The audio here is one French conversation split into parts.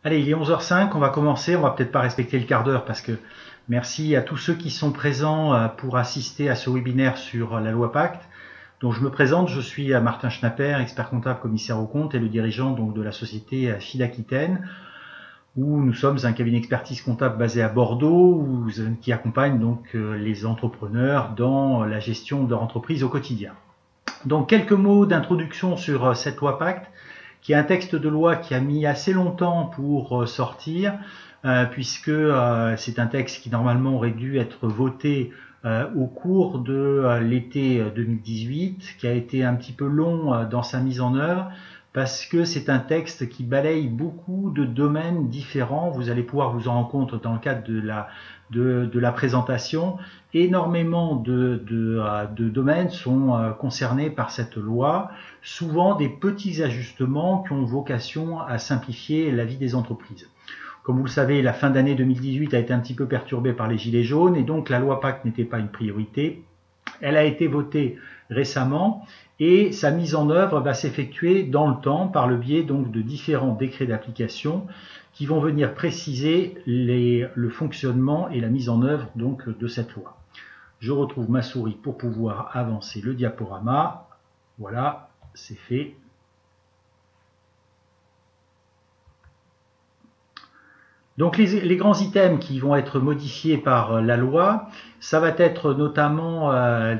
Allez, il est 11h05, on va commencer, on va peut-être pas respecter le quart d'heure parce que merci à tous ceux qui sont présents pour assister à ce webinaire sur la loi Pacte. Donc je me présente, je suis Martin Schnapper, expert comptable commissaire aux comptes et le dirigeant donc de la société Fil Aquitaine, où nous sommes un cabinet d'expertise comptable basé à Bordeaux, qui accompagne donc les entrepreneurs dans la gestion de leur entreprise au quotidien. Donc quelques mots d'introduction sur cette loi Pacte, qui est un texte de loi qui a mis assez longtemps pour sortir, puisque c'est un texte qui normalement aurait dû être voté au cours de l'été 2018, qui a été un petit peu long dans sa mise en œuvre, parce que c'est un texte qui balaye beaucoup de domaines différents. Vous allez pouvoir vous en rendre compte dans le cadre de la présentation. Énormément de domaines sont concernés par cette loi, souvent des petits ajustements qui ont vocation à simplifier la vie des entreprises. Comme vous le savez, la fin d'année 2018 a été un petit peu perturbée par les gilets jaunes et donc la loi Pacte n'était pas une priorité. Elle a été votée récemment et sa mise en œuvre va s'effectuer dans le temps par le biais donc de différents décrets d'application qui vont venir préciser le fonctionnement et la mise en œuvre donc de cette loi. Je retrouve ma souris pour pouvoir avancer le diaporama. Voilà, c'est fait. Donc les grands items qui vont être modifiés par la loi, ça va être notamment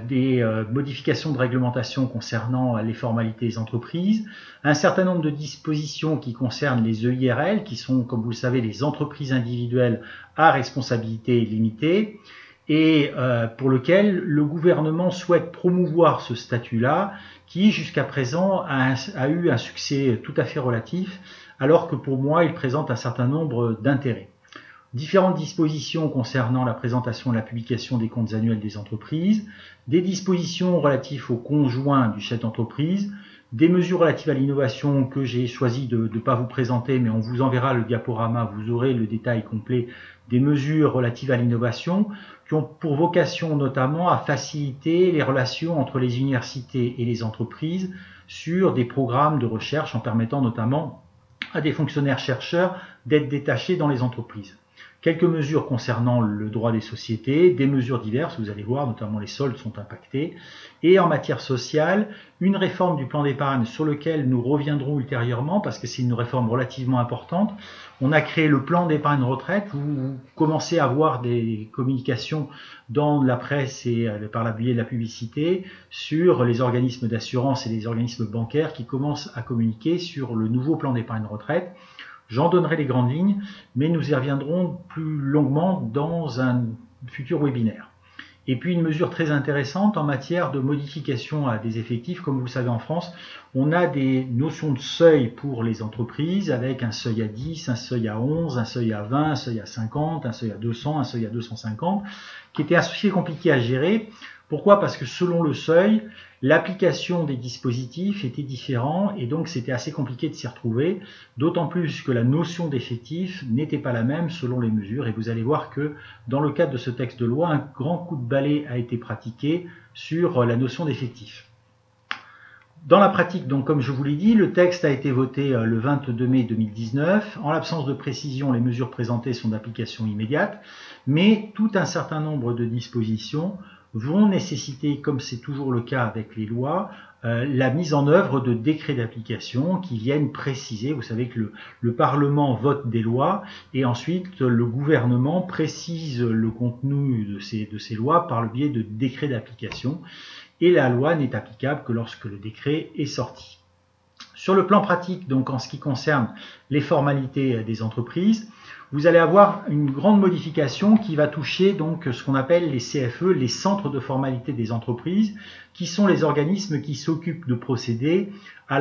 des modifications de réglementation concernant les formalités des entreprises, un certain nombre de dispositions qui concernent les EIRL, qui sont, comme vous le savez, les entreprises individuelles à responsabilité limitée, et pour lequel le gouvernement souhaite promouvoir ce statut-là, qui jusqu'à présent a eu un succès tout à fait relatif, alors que pour moi, il présente un certain nombre d'intérêts. Différentes dispositions concernant la présentation et la publication des comptes annuels des entreprises, des dispositions relatives aux conjoints du chef d'entreprise, des mesures relatives à l'innovation que j'ai choisi de ne pas vous présenter, mais on vous enverra le diaporama, vous aurez le détail complet des mesures relatives à l'innovation qui ont pour vocation notamment à faciliter les relations entre les universités et les entreprises sur des programmes de recherche en permettant notamment à des fonctionnaires chercheurs d'être détachés dans les entreprises. Quelques mesures concernant le droit des sociétés, des mesures diverses, vous allez voir, notamment les soldes sont impactés. Et en matière sociale, une réforme du plan d'épargne sur lequel nous reviendrons ultérieurement parce que c'est une réforme relativement importante. On a créé le plan d'épargne retraite. Vous commencez à voir des communications dans la presse et par la biais de la publicité sur les organismes d'assurance et les organismes bancaires qui commencent à communiquer sur le nouveau plan d'épargne retraite. J'en donnerai les grandes lignes, mais nous y reviendrons plus longuement dans un futur webinaire. Et puis une mesure très intéressante en matière de modification des effectifs. Comme vous le savez en France, on a des notions de seuil pour les entreprises avec un seuil à 10, un seuil à 11, un seuil à 20, un seuil à 50, un seuil à 200, un seuil à 250, qui étaient assez compliqués à gérer. Pourquoi? Parce que selon le seuil, l'application des dispositifs était différente et donc c'était assez compliqué de s'y retrouver, d'autant plus que la notion d'effectif n'était pas la même selon les mesures et vous allez voir que dans le cadre de ce texte de loi, un grand coup de balai a été pratiqué sur la notion d'effectif. Dans la pratique, donc, comme je vous l'ai dit, le texte a été voté le 22 mai 2019. En l'absence de précision, les mesures présentées sont d'application immédiate, mais tout un certain nombre de dispositions vont nécessiter, comme c'est toujours le cas avec les lois, la mise en œuvre de décrets d'application qui viennent préciser. Vous savez que le Parlement vote des lois et ensuite le gouvernement précise le contenu de ces lois par le biais de décrets d'application. Et la loi n'est applicable que lorsque le décret est sorti. Sur le plan pratique, donc en ce qui concerne les formalités des entreprises, vous allez avoir une grande modification qui va toucher donc ce qu'on appelle les CFE, les centres de formalité des entreprises, qui sont les organismes qui s'occupent de procéder à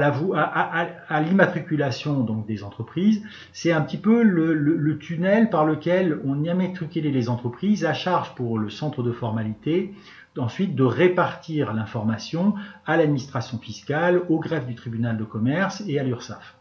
l'immatriculation donc des entreprises. C'est un petit peu le tunnel par lequel on immatricule les entreprises à charge pour le centre de formalité ensuite de répartir l'information à l'administration fiscale, au greffe du tribunal de commerce et à l'URSSAF.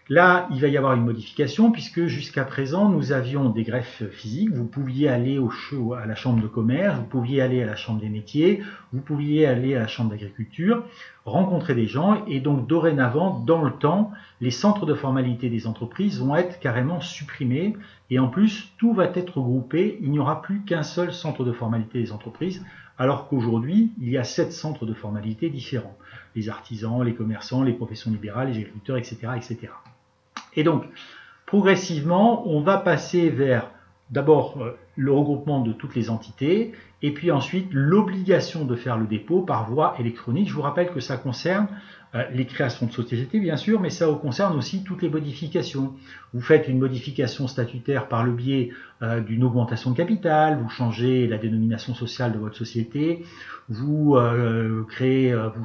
Là, il va y avoir une modification puisque jusqu'à présent, nous avions des greffes physiques. Vous pouviez aller à la chambre de commerce, vous pouviez aller à la chambre des métiers, vous pouviez aller à la chambre d'agriculture, rencontrer des gens. Et donc, dorénavant, dans le temps, les centres de formalité des entreprises vont être carrément supprimés. Et en plus, tout va être regroupé. Il n'y aura plus qu'un seul centre de formalité des entreprises, alors qu'aujourd'hui, il y a 7 centres de formalité différents. Les artisans, les commerçants, les professions libérales, les agriculteurs, etc., etc. Et donc, progressivement, on va passer vers d'abord le regroupement de toutes les entités et puis ensuite l'obligation de faire le dépôt par voie électronique. Je vous rappelle que ça concerne les créations de sociétés, bien sûr, mais ça concerne aussi toutes les modifications. Vous faites une modification statutaire par le biais d'une augmentation de capital, vous changez la dénomination sociale de votre société, vous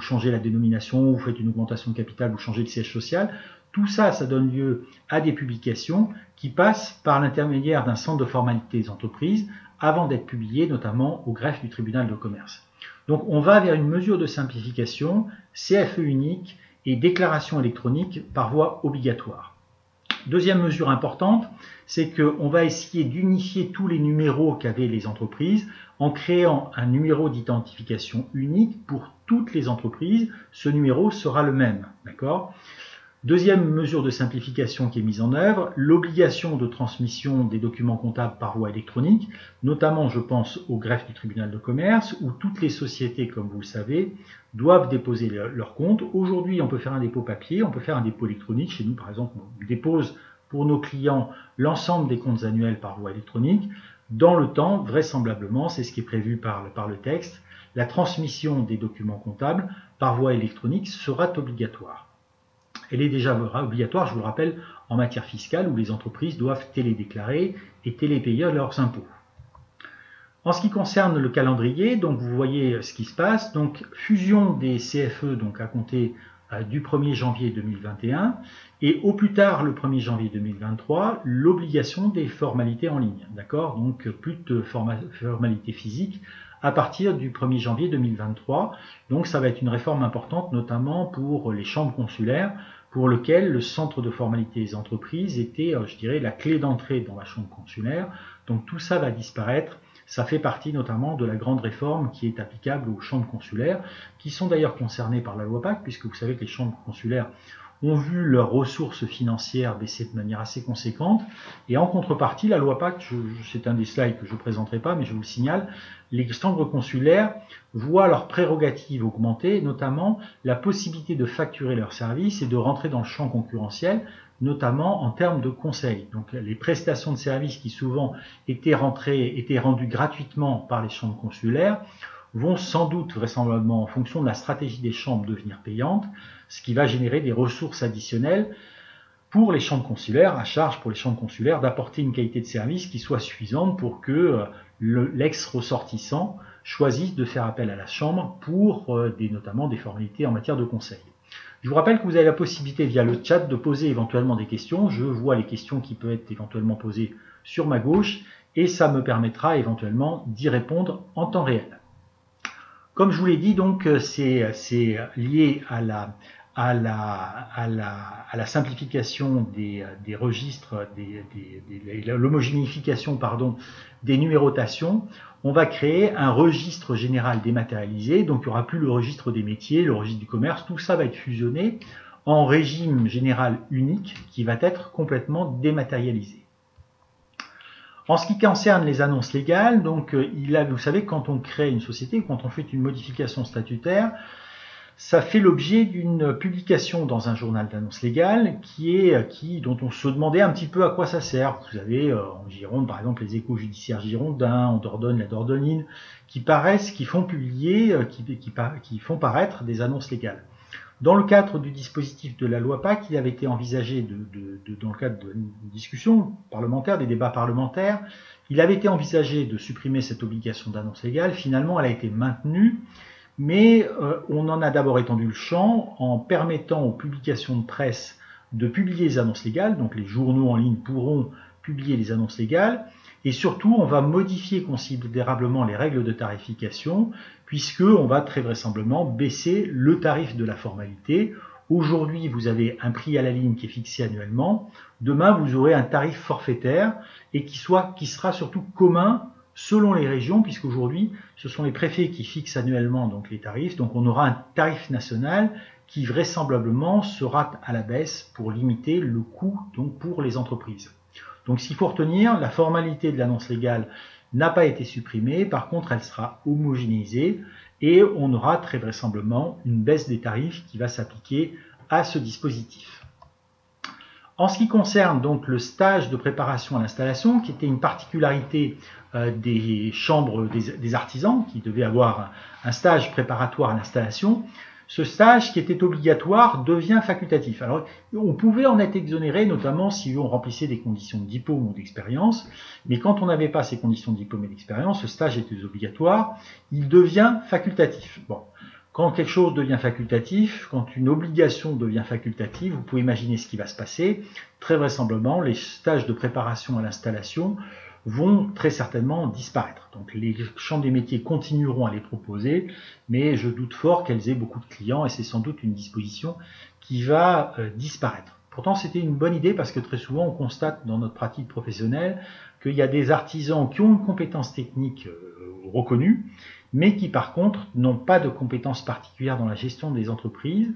changez la dénomination, vous faites une augmentation de capital, vous changez le siège social. Tout ça, ça donne lieu à des publications qui passent par l'intermédiaire d'un centre de formalité des entreprises avant d'être publiées, notamment au greffe du tribunal de commerce. Donc on va vers une mesure de simplification, CFE unique et déclaration électronique par voie obligatoire. Deuxième mesure importante, c'est qu'on va essayer d'unifier tous les numéros qu'avaient les entreprises en créant un numéro d'identification unique pour toutes les entreprises. Ce numéro sera le même, d'accord ? Deuxième mesure de simplification qui est mise en œuvre, l'obligation de transmission des documents comptables par voie électronique, notamment je pense au greffe du tribunal de commerce, où toutes les sociétés, comme vous le savez, doivent déposer leurs comptes. Aujourd'hui, on peut faire un dépôt papier, on peut faire un dépôt électronique. Chez nous, par exemple, on dépose pour nos clients l'ensemble des comptes annuels par voie électronique. Dans le temps, vraisemblablement, c'est ce qui est prévu par le texte, la transmission des documents comptables par voie électronique sera obligatoire. Elle est déjà obligatoire, je vous le rappelle, en matière fiscale où les entreprises doivent télédéclarer et télépayer leurs impôts. En ce qui concerne le calendrier, donc vous voyez ce qui se passe. Donc fusion des CFE donc à compter du 1er janvier 2021 et au plus tard le 1er janvier 2023, l'obligation des formalités en ligne. D'accord ? Donc plus de formalités physiques à partir du 1er janvier 2023. Donc ça va être une réforme importante, notamment pour les chambres consulaires, pour lequel le centre de formalité des entreprises était, je dirais, la clé d'entrée dans la chambre consulaire. Donc tout ça va disparaître. Ça fait partie notamment de la grande réforme qui est applicable aux chambres consulaires, qui sont d'ailleurs concernées par la loi Pacte, puisque vous savez que les chambres consulaires ont vu leurs ressources financières baisser de manière assez conséquente. Et en contrepartie, la loi Pacte, c'est un des slides que je ne présenterai pas, mais je vous le signale, les chambres consulaires voient leurs prérogatives augmenter, notamment la possibilité de facturer leurs services et de rentrer dans le champ concurrentiel, notamment en termes de conseil. Donc les prestations de services qui souvent étaient rendues gratuitement par les chambres consulaires vont sans doute, vraisemblablement, en fonction de la stratégie des chambres, devenir payantes, ce qui va générer des ressources additionnelles pour les chambres consulaires, à charge pour les chambres consulaires d'apporter une qualité de service qui soit suffisante pour que l'ex-ressortissant choisisse de faire appel à la chambre pour notamment des formalités en matière de conseil. Je vous rappelle que vous avez la possibilité via le chat de poser éventuellement des questions. Je vois les questions qui peuvent être éventuellement posées sur ma gauche et ça me permettra éventuellement d'y répondre en temps réel. Comme je vous l'ai dit, donc c'est lié à la simplification des registres, l'homogénéification des numérotations. On va créer un registre général dématérialisé, donc il n'y aura plus le registre des métiers, le registre du commerce, tout ça va être fusionné en régime général unique qui va être complètement dématérialisé. En ce qui concerne les annonces légales, donc vous savez, quand on crée une société ou quand on fait une modification statutaire, ça fait l'objet d'une publication dans un journal d'annonces légales dont on se demandait un petit peu à quoi ça sert. Vous avez en Gironde, par exemple, les échos judiciaires girondins, en Dordogne, la Dordognine, qui font paraître des annonces légales. Dans le cadre du dispositif de la loi Pacte, il avait été envisagé, dans le cadre d'une discussion parlementaire, des débats parlementaires, il avait été envisagé de supprimer cette obligation d'annonce légale. Finalement, elle a été maintenue, mais on en a d'abord étendu le champ en permettant aux publications de presse de publier les annonces légales, donc les journaux en ligne pourront publier les annonces légales, et surtout on va modifier considérablement les règles de tarification, puisqu'on va très vraisemblablement baisser le tarif de la formalité Aujourd'hui, vous avez un prix à la ligne qui est fixé annuellement. Demain, vous aurez un tarif forfaitaire et qui sera surtout commun selon les régions, puisqu'aujourd'hui, ce sont les préfets qui fixent annuellement donc les tarifs. Donc, on aura un tarif national qui vraisemblablement sera à la baisse pour limiter le coût donc, pour les entreprises. Donc, ce qu'il faut retenir, la formalité de l'annonce légale n'a pas été supprimée. Par contre, elle sera homogénéisée et on aura très vraisemblablement une baisse des tarifs qui va s'appliquer à ce dispositif. En ce qui concerne donc le stage de préparation à l'installation, qui était une particularité des chambres des artisans, qui devaient avoir un stage préparatoire à l'installation, ce stage qui était obligatoire devient facultatif. Alors, on pouvait en être exonéré, notamment si on remplissait des conditions de diplôme ou d'expérience, mais quand on n'avait pas ces conditions de diplôme et d'expérience, ce stage était obligatoire, il devient facultatif. Bon, quand quelque chose devient facultatif, quand une obligation devient facultative, vous pouvez imaginer ce qui va se passer. Très vraisemblablement, les stages de préparation à l'installation vont très certainement disparaître. Donc les chambres des métiers continueront à les proposer, mais je doute fort qu'elles aient beaucoup de clients et c'est sans doute une disposition qui va disparaître. Pourtant, c'était une bonne idée parce que très souvent, on constate dans notre pratique professionnelle qu'il y a des artisans qui ont une compétence technique reconnue, mais qui par contre n'ont pas de compétences particulières dans la gestion des entreprises,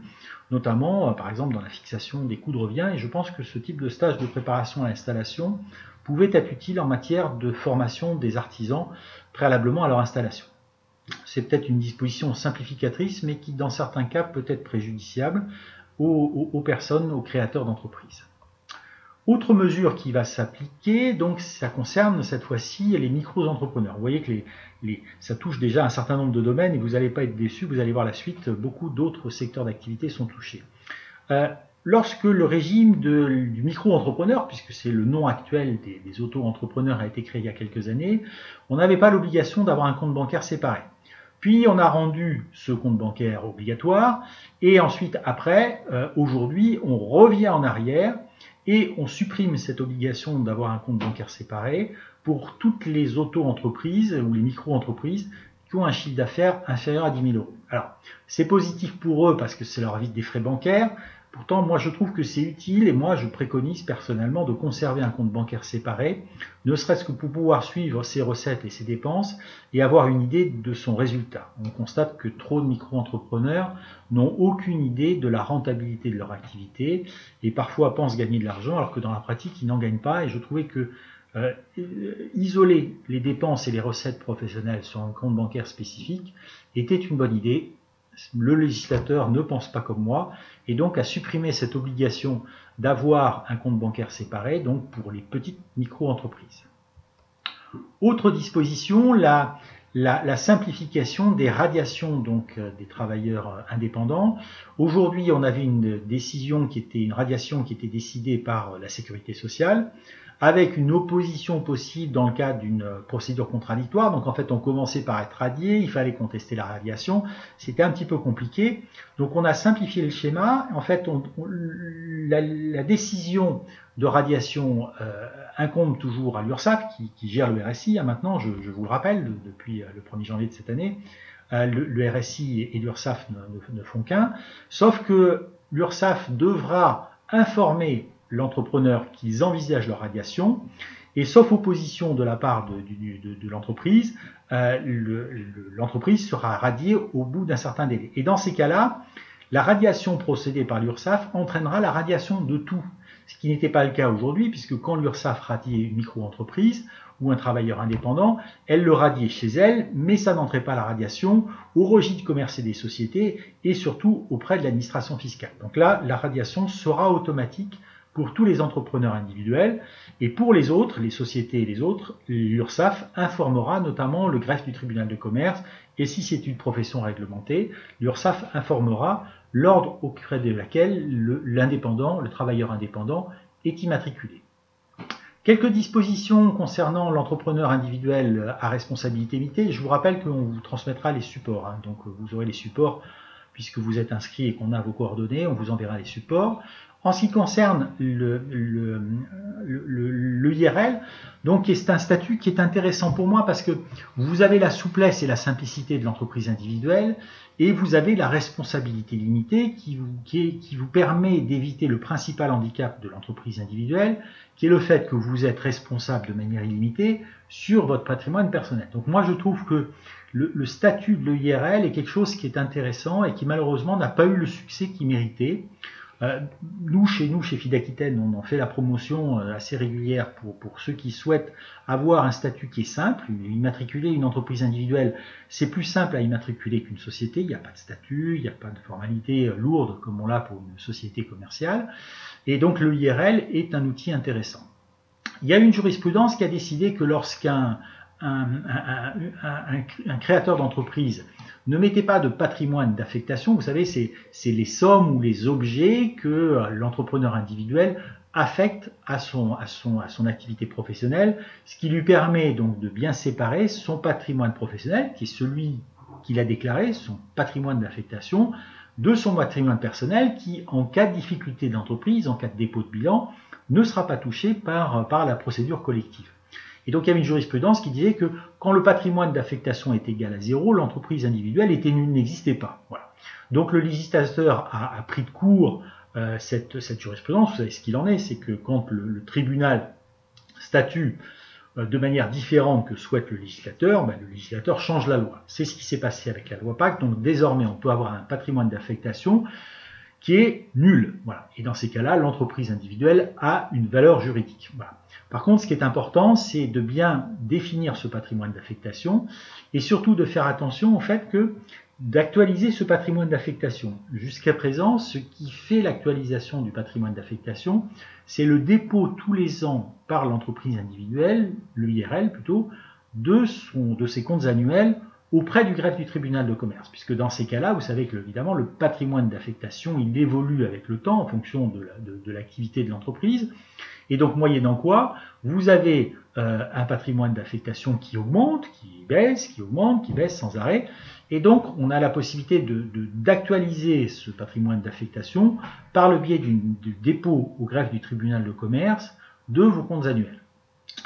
notamment par exemple dans la fixation des coûts de revient. Et je pense que ce type de stage de préparation à l'installation pouvait être utile en matière de formation des artisans préalablement à leur installation. C'est peut-être une disposition simplificatrice, mais qui dans certains cas peut être préjudiciable aux personnes, aux créateurs d'entreprises. Autre mesure qui va s'appliquer, donc ça concerne cette fois-ci les micro-entrepreneurs. Vous voyez que ça touche déjà un certain nombre de domaines et vous n'allez pas être déçus, vous allez voir la suite, beaucoup d'autres secteurs d'activité sont touchés. Lorsque le régime du micro-entrepreneur, puisque c'est le nom actuel des auto-entrepreneurs, a été créé il y a quelques années, on n'avait pas l'obligation d'avoir un compte bancaire séparé. Puis on a rendu ce compte bancaire obligatoire et ensuite après, aujourd'hui, on revient en arrière et on supprime cette obligation d'avoir un compte bancaire séparé pour toutes les auto-entreprises ou les micro-entreprises qui ont un chiffre d'affaires inférieur à 10 000 euros. Alors, c'est positif pour eux parce que ça leur évite des frais bancaires. Pourtant, moi, je trouve que c'est utile et moi, je préconise personnellement de conserver un compte bancaire séparé, ne serait-ce que pour pouvoir suivre ses recettes et ses dépenses et avoir une idée de son résultat. On constate que trop de micro-entrepreneurs n'ont aucune idée de la rentabilité de leur activité et parfois pensent gagner de l'argent alors que dans la pratique, ils n'en gagnent pas. Et je trouvais que isoler les dépenses et les recettes professionnelles sur un compte bancaire spécifique était une bonne idée. Le législateur ne pense pas comme moi et donc a supprimé cette obligation d'avoir un compte bancaire séparé donc pour les petites micro-entreprises. Autre disposition, la simplification des radiations donc des travailleurs indépendants. Aujourd'hui, on avait une radiation qui était décidée par la sécurité sociale, avec une opposition possible dans le cadre d'une procédure contradictoire. Donc en fait, on commençait par être radié, il fallait contester la radiation, c'était un petit peu compliqué. Donc on a simplifié le schéma. En fait, la décision de radiation incombe toujours à l'URSSAF, qui gère le RSI. Maintenant, je vous le rappelle, depuis le 1er janvier de cette année, le RSI et l'URSSAF ne font qu'un, sauf que l'URSSAF devra informer l'entrepreneur qu'ils envisagent leur radiation, et sauf opposition de la part de l'entreprise, l'entreprise sera radiée au bout d'un certain délai. Et dans ces cas-là, la radiation procédée par l'URSSAF entraînera la radiation de tout, ce qui n'était pas le cas aujourd'hui, puisque quand l'URSSAF radiait une micro-entreprise ou un travailleur indépendant, elle le radiait chez elle, mais ça n'entrait pas la radiation au registre commerce et des sociétés et surtout auprès de l'administration fiscale. Donc là, la radiation sera automatique pour tous les entrepreneurs individuels et pour les autres, les sociétés et les autres, l'URSSAF informera notamment le greffe du tribunal de commerce et si c'est une profession réglementée, l'URSSAF informera l'ordre auprès de laquelle le travailleur indépendant est immatriculé. Quelques dispositions concernant l'entrepreneur individuel à responsabilité limitée. Je vous rappelle qu'on vous transmettra les supports, donc vous aurez les supports puisque vous êtes inscrit et qu'on a vos coordonnées, on vous enverra les supports. En ce qui concerne l'IRL, donc c'est un statut qui est intéressant pour moi parce que vous avez la souplesse et la simplicité de l'entreprise individuelle et vous avez la responsabilité limitée qui vous permet d'éviter le principal handicap de l'entreprise individuelle, qui est le fait que vous êtes responsable de manière illimitée sur votre patrimoine personnel. Donc moi je trouve que le statut de l'IRL est quelque chose qui est intéressant et qui malheureusement n'a pas eu le succès qu'il méritait. Chez FIDE Aquitaine, on en fait la promotion assez régulière pour ceux qui souhaitent avoir un statut qui est simple. Immatriculer une entreprise individuelle, c'est plus simple à immatriculer qu'une société. Il n'y a pas de statut, il n'y a pas de formalité lourde comme on l'a pour une société commerciale. Et donc le IRL est un outil intéressant. Il y a une jurisprudence qui a décidé que lorsqu'un créateur d'entreprise ne mettez pas de patrimoine d'affectation, vous savez, c'est les sommes ou les objets que l'entrepreneur individuel affecte à son activité professionnelle, ce qui lui permet donc de bien séparer son patrimoine professionnel, qui est celui qu'il a déclaré, son patrimoine d'affectation, de son patrimoine personnel qui, en cas de difficulté d'entreprise, en cas de dépôt de bilan, ne sera pas touché par la procédure collective. Et donc il y avait une jurisprudence qui disait que quand le patrimoine d'affectation est égal à 0, l'entreprise individuelle était nulle, n'existait pas. Voilà. Donc le législateur a pris de court cette jurisprudence. Vous savez ce qu'il en est, c'est que quand le tribunal statue de manière différente que souhaite le législateur change la loi. C'est ce qui s'est passé avec la loi Pacte. Donc désormais on peut avoir un patrimoine d'affectation qui est nul. Voilà. Et dans ces cas-là, l'entreprise individuelle a une valeur juridique. Voilà. Par contre, ce qui est important, c'est de bien définir ce patrimoine d'affectation et surtout de faire attention au fait que d'actualiser ce patrimoine d'affectation. Jusqu'à présent, ce qui fait l'actualisation du patrimoine d'affectation, c'est le dépôt tous les ans par l'entreprise individuelle, le IRL plutôt, de ses comptes annuels auprès du greffe du tribunal de commerce, puisque dans ces cas-là, vous savez que évidemment le patrimoine d'affectation, il évolue avec le temps en fonction de l'activité de l'entreprise, et donc moyennant quoi, vous avez un patrimoine d'affectation qui augmente, qui augmente, qui baisse sans arrêt, et donc on a la possibilité d'actualiser ce patrimoine d'affectation par le biais du dépôt au greffe du tribunal de commerce de vos comptes annuels.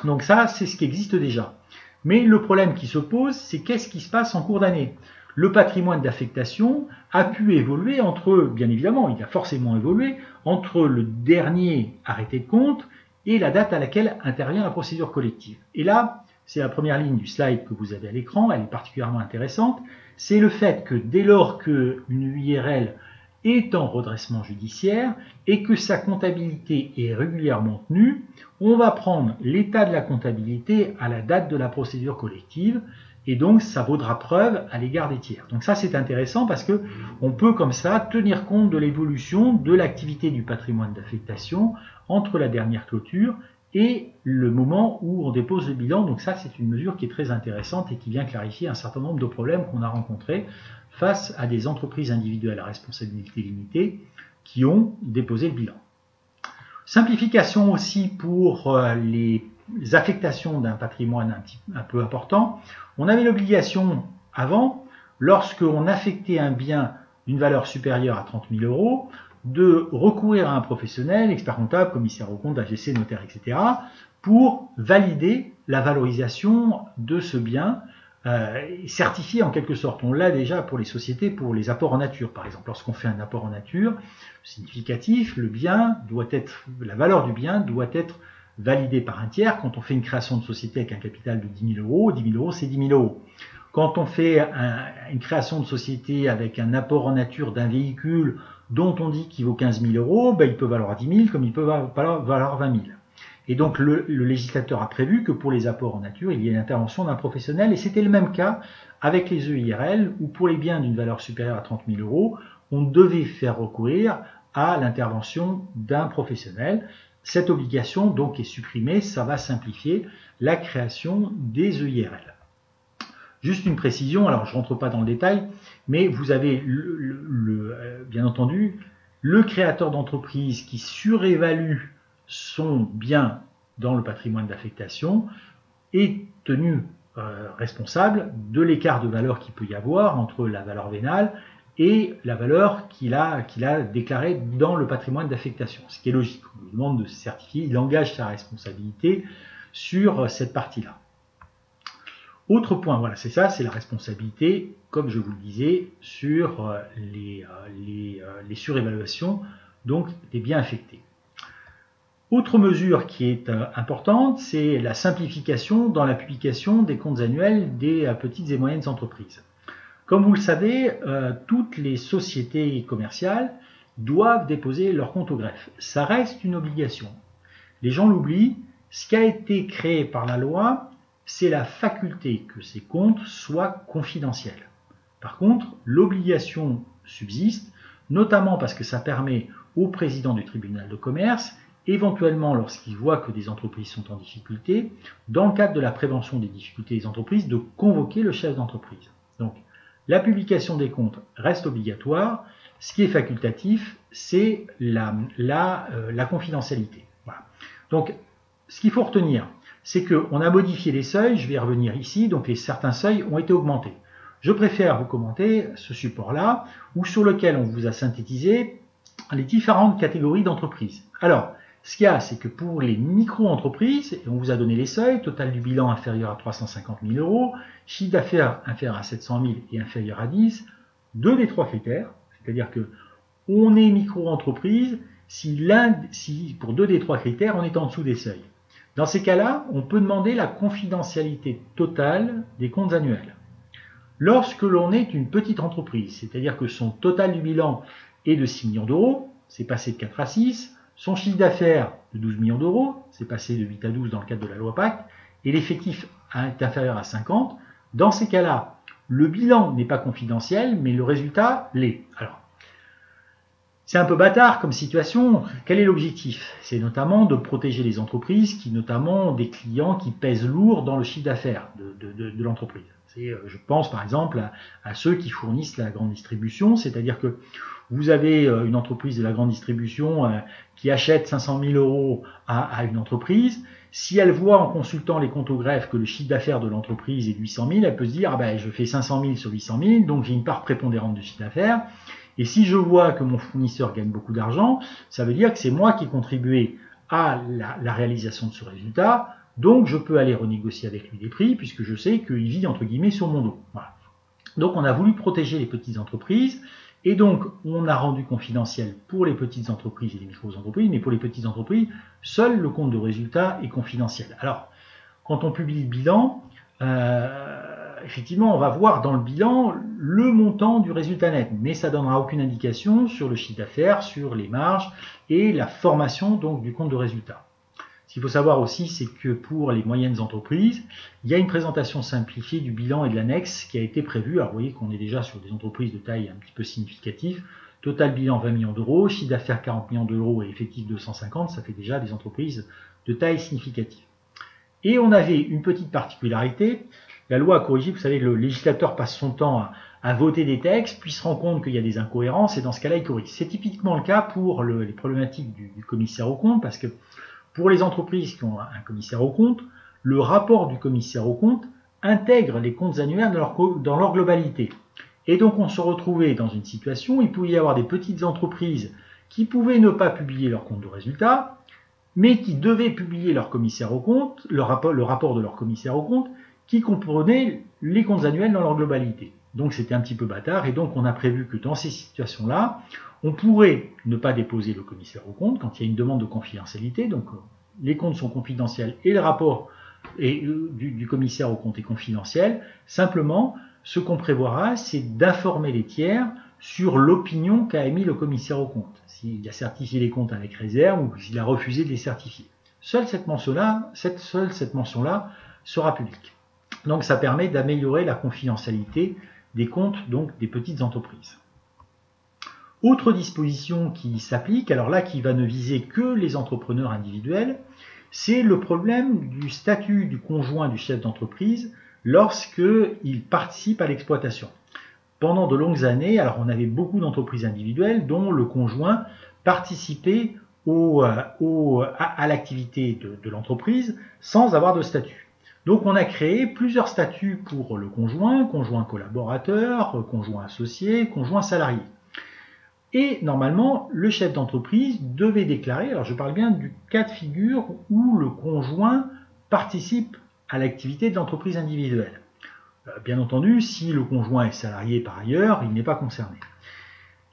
Donc ça, c'est ce qui existe déjà. Mais le problème qui se pose, c'est qu'est-ce qui se passe en cours d'année? Le patrimoine d'affectation a pu évoluer bien évidemment, il a forcément évolué, entre le dernier arrêté de compte et la date à laquelle intervient la procédure collective. Et là, c'est la première ligne du slide que vous avez à l'écran, elle est particulièrement intéressante, c'est le fait que dès lors qu'une URL est en redressement judiciaire et que sa comptabilité est régulièrement tenue, on va prendre l'état de la comptabilité à la date de la procédure collective et donc ça vaudra preuve à l'égard des tiers. Donc ça c'est intéressant parce que on peut comme ça tenir compte de l'évolution de l'activité du patrimoine d'affectation entre la dernière clôture et le moment où on dépose le bilan. Donc ça c'est une mesure qui est très intéressante et qui vient clarifier un certain nombre de problèmes qu'on a rencontrés face à des entreprises individuelles à responsabilité limitée qui ont déposé le bilan. Simplification aussi pour les affectations d'un patrimoine un peu important. On avait l'obligation avant, lorsqu'on affectait un bien d'une valeur supérieure à 30 000 euros, de recourir à un professionnel, expert comptable, commissaire aux comptes, AGC, notaire, etc., pour valider la valorisation de ce bien, certifié en quelque sorte. On l'a déjà pour les sociétés, pour les apports en nature. Par exemple, lorsqu'on fait un apport en nature significatif, la valeur du bien doit être validée par un tiers. Quand on fait une création de société avec un capital de 10 000 euros, 10 000 euros, c'est 10 000 euros. Quand on fait une création de société avec un apport en nature d'un véhicule dont on dit qu'il vaut 15 000 euros, il peut valoir 10 000 comme il peut valoir 20 000. Et donc le législateur a prévu que pour les apports en nature, il y ait l'intervention d'un professionnel. Et c'était le même cas avec les EIRL, où pour les biens d'une valeur supérieure à 30 000 euros, on devait faire recourir à l'intervention d'un professionnel. Cette obligation donc est supprimée, ça va simplifier la création des EIRL. Juste une précision, alors je ne rentre pas dans le détail, mais vous avez bien entendu le créateur d'entreprise qui surévalue son bien dans le patrimoine d'affectation est tenu responsable de l'écart de valeur qu'il peut y avoir entre la valeur vénale et la valeur qu'il a déclarée dans le patrimoine d'affectation, ce qui est logique. On lui demande de se certifier, il engage sa responsabilité sur cette partie-là. Autre point, voilà, c'est ça, c'est la responsabilité, comme je vous le disais, sur les surévaluations, donc des biens affectés. Autre mesure qui est importante, c'est la simplification dans la publication des comptes annuels des petites et moyennes entreprises. Comme vous le savez, toutes les sociétés commerciales doivent déposer leur compte au greffe. Ça reste une obligation. Les gens l'oublient. Ce qui a été créé par la loi, c'est la faculté que ces comptes soient confidentiels. Par contre, l'obligation subsiste, notamment parce que ça permet au président du tribunal de commerce, éventuellement lorsqu'il voit que des entreprises sont en difficulté, dans le cadre de la prévention des difficultés des entreprises, de convoquer le chef d'entreprise. Donc, la publication des comptes reste obligatoire. Ce qui est facultatif, c'est la confidentialité. Voilà. Donc, ce qu'il faut retenir, c'est qu'on a modifié les seuils. Je vais y revenir ici. Donc, certains seuils ont été augmentés. Je préfère vous commenter ce support-là, sur lequel on vous a synthétisé les différentes catégories d'entreprises. Alors, ce qu'il y a, c'est que pour les micro-entreprises, on vous a donné les seuils, total du bilan inférieur à 350 000 euros, chiffre d'affaires inférieur à 700 000 et inférieur à 10, deux des trois critères, c'est-à-dire que on est micro-entreprise si pour deux des trois critères, on est en dessous des seuils. Dans ces cas-là, on peut demander la confidentialité totale des comptes annuels. Lorsque l'on est une petite entreprise, c'est-à-dire que son total du bilan est de 6 millions d'euros, c'est passé de 4 à 6, son chiffre d'affaires de 12 millions d'euros, c'est passé de 8 à 12 dans le cadre de la loi Pacte, et l'effectif est inférieur à 50. Dans ces cas-là, le bilan n'est pas confidentiel, mais le résultat l'est. Alors, c'est un peu bâtard comme situation. Quel est l'objectif? C'est notamment de protéger les entreprises qui, notamment, ont des clients qui pèsent lourd dans le chiffre d'affaires de l'entreprise. Je pense par exemple à ceux qui fournissent la grande distribution, c'est-à-dire que vous avez une entreprise de la grande distribution qui achète 500 000 euros à une entreprise. Si elle voit en consultant les comptes au greffe que le chiffre d'affaires de l'entreprise est de 800 000, elle peut se dire je fais 500 000 sur 800 000, donc j'ai une part prépondérante de chiffre d'affaires. Et si je vois que mon fournisseur gagne beaucoup d'argent, ça veut dire que c'est moi qui ai contribué à la réalisation de ce résultat. Donc, je peux aller renégocier avec lui des prix puisque je sais qu'il vit, entre guillemets, sur mon dos. Voilà. Donc, on a voulu protéger les petites entreprises et donc, on a rendu confidentiel pour les petites entreprises et les micro-entreprises, mais pour les petites entreprises, seul le compte de résultat est confidentiel. Alors, quand on publie le bilan, effectivement, on va voir dans le bilan le montant du résultat net, mais ça ne donnera aucune indication sur le chiffre d'affaires, sur les marges et la formation donc du compte de résultat. Ce qu'il faut savoir aussi, c'est que pour les moyennes entreprises, il y a une présentation simplifiée du bilan et de l'annexe qui a été prévue. Alors vous voyez qu'on est déjà sur des entreprises de taille un petit peu significative. Total bilan 20 millions d'euros, chiffre d'affaires 40 millions d'euros et effectif 250, ça fait déjà des entreprises de taille significative. Et on avait une petite particularité. La loi a corrigé, vous savez, le législateur passe son temps à voter des textes, puis se rend compte qu'il y a des incohérences, et dans ce cas-là, il corrige. C'est typiquement le cas pour les problématiques du commissaire aux comptes, parce que pour les entreprises qui ont un commissaire aux comptes, le rapport du commissaire aux comptes intègre les comptes annuels dans leur globalité. Et donc, on se retrouvait dans une situation où il pouvait y avoir des petites entreprises qui pouvaient ne pas publier leur compte de résultat, mais qui devaient publier leur commissaire aux comptes, le rapport de leur commissaire aux comptes, qui comprenait les comptes annuels dans leur globalité. Donc c'était un petit peu bâtard, et donc on a prévu que dans ces situations-là, on pourrait ne pas déposer le commissaire aux comptes quand il y a une demande de confidentialité, donc les comptes sont confidentiels et le rapport du commissaire aux comptes est confidentiel. Simplement, ce qu'on prévoira, c'est d'informer les tiers sur l'opinion qu'a émis le commissaire aux comptes, s'il a certifié les comptes avec réserve ou s'il a refusé de les certifier. Seule cette mention-là sera publique. Donc ça permet d'améliorer la confidentialité des comptes donc des petites entreprises. Autre disposition qui s'applique, alors là qui va ne viser que les entrepreneurs individuels, c'est le problème du statut du conjoint du chef d'entreprise lorsqu'il participe à l'exploitation. Pendant de longues années, alors on avait beaucoup d'entreprises individuelles dont le conjoint participait à l'activité de l'entreprise sans avoir de statut. Donc on a créé plusieurs statuts pour le conjoint, conjoint collaborateur, conjoint associé, conjoint salarié. Et normalement, le chef d'entreprise devait déclarer, alors je parle bien du cas de figure où le conjoint participe à l'activité de l'entreprise individuelle. Bien entendu, si le conjoint est salarié par ailleurs, il n'est pas concerné.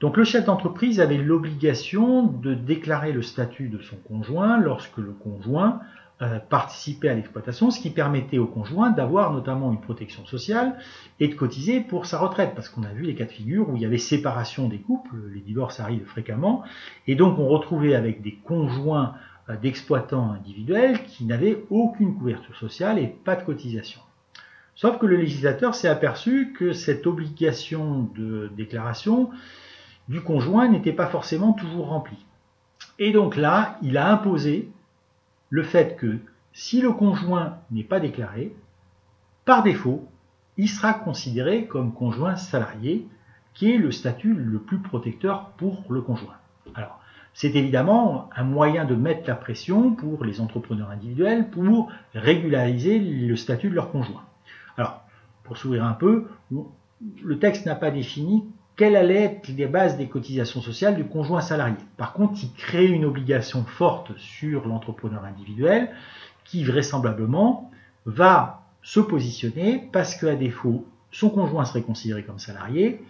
Donc le chef d'entreprise avait l'obligation de déclarer le statut de son conjoint lorsque le conjoint participait à l'exploitation, ce qui permettait au conjoint d'avoir notamment une protection sociale et de cotiser pour sa retraite, parce qu'on a vu les cas de figure où il y avait séparation des couples, les divorces arrivent fréquemment, et donc on retrouvait avec des conjoints d'exploitants individuels qui n'avaient aucune couverture sociale et pas de cotisation. Sauf que le législateur s'est aperçu que cette obligation de déclaration du conjoint n'était pas forcément toujours remplie. Et donc là, il a imposé le fait que si le conjoint n'est pas déclaré, par défaut, il sera considéré comme conjoint salarié, qui est le statut le plus protecteur pour le conjoint. Alors, c'est évidemment un moyen de mettre la pression pour les entrepreneurs individuels pour régulariser le statut de leur conjoint. Alors, pour s'ouvrir un peu, le texte n'a pas défini quelles allaient être les bases des cotisations sociales du conjoint salarié. Par contre, il crée une obligation forte sur l'entrepreneur individuel qui vraisemblablement va se positionner parce qu'à défaut, son conjoint serait considéré comme salarié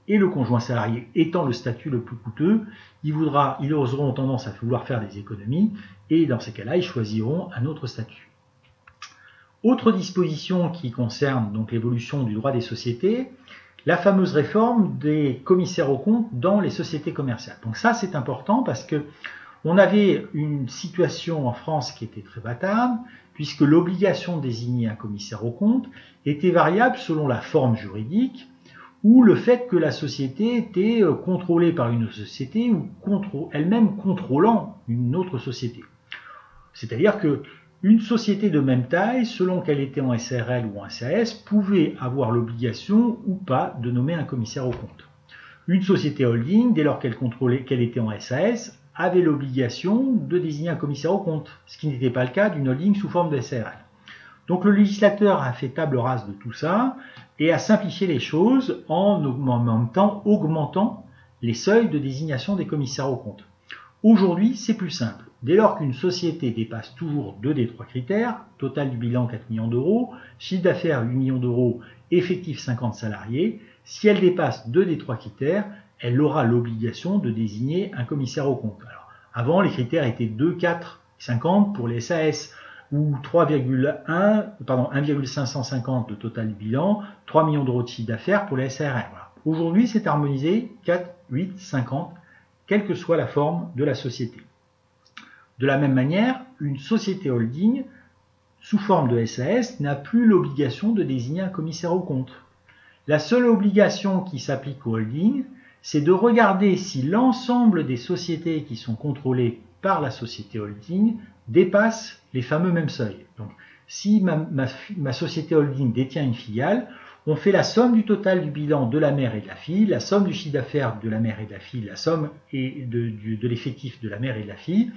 et le conjoint salarié étant le statut le plus coûteux, ils auront tendance à vouloir faire des économies et dans ces cas-là, ils choisiront un autre statut. Autre disposition qui concerne donc l'évolution du droit des sociétés, la fameuse réforme des commissaires aux comptes dans les sociétés commerciales. Donc ça, c'est important parce que on avait une situation en France qui était très bâtarde, puisque l'obligation de désigner un commissaire aux comptes était variable selon la forme juridique ou le fait que la société était contrôlée par une société ou elle-même contrôlant une autre société. C'est-à-dire que une société de même taille, selon qu'elle était en SARL ou en SAS, pouvait avoir l'obligation ou pas de nommer un commissaire aux comptes. Une société holding, dès lors qu'elle était en SAS, avait l'obligation de désigner un commissaire aux comptes, ce qui n'était pas le cas d'une holding sous forme de SARL. Donc le législateur a fait table rase de tout ça et a simplifié les choses en même temps augmentant les seuils de désignation des commissaires aux comptes. Aujourd'hui, c'est plus simple. Dès lors qu'une société dépasse toujours 2 des 3 critères, total du bilan 4 millions d'euros, chiffre d'affaires 8 millions d'euros, effectif 50 salariés, si elle dépasse 2 des 3 critères, elle aura l'obligation de désigner un commissaire aux comptes. Alors, avant, les critères étaient 2, 4, 50 pour les SAS, ou 1,550 de total du bilan, 3 millions d'euros de chiffre d'affaires pour les SARL. Voilà. Aujourd'hui, c'est harmonisé 4, 8, 50, quelle que soit la forme de la société. De la même manière, une société holding sous forme de SAS n'a plus l'obligation de désigner un commissaire aux comptes. La seule obligation qui s'applique aux holdings, c'est de regarder si l'ensemble des sociétés qui sont contrôlées par la société holding dépassent les fameux mêmes seuils. Donc, si ma société holding détient une filiale, on fait la somme du total du bilan de la mère et de la fille, la somme du chiffre d'affaires de la mère et de la fille, la somme de l'effectif de la mère et de la fille.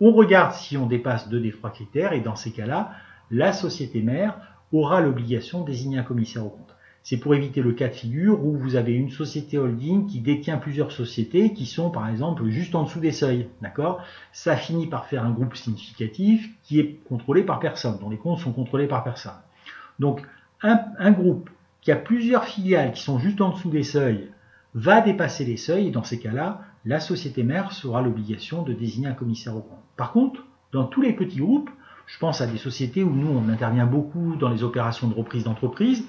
On regarde si on dépasse 2 des 3 critères et dans ces cas-là, la société mère aura l'obligation de désigner un commissaire aux comptes. C'est pour éviter le cas de figure où vous avez une société holding qui détient plusieurs sociétés qui sont par exemple juste en dessous des seuils. D'accord ? Ça finit par faire un groupe significatif qui est contrôlé par personne, dont les comptes sont contrôlés par personne. Donc un groupe qui a plusieurs filiales qui sont juste en dessous des seuils va dépasser les seuils et dans ces cas-là, la société mère aura l'obligation de désigner un commissaire aux comptes. Par contre, dans tous les petits groupes, je pense à des sociétés où nous on intervient beaucoup dans les opérations de reprise d'entreprise,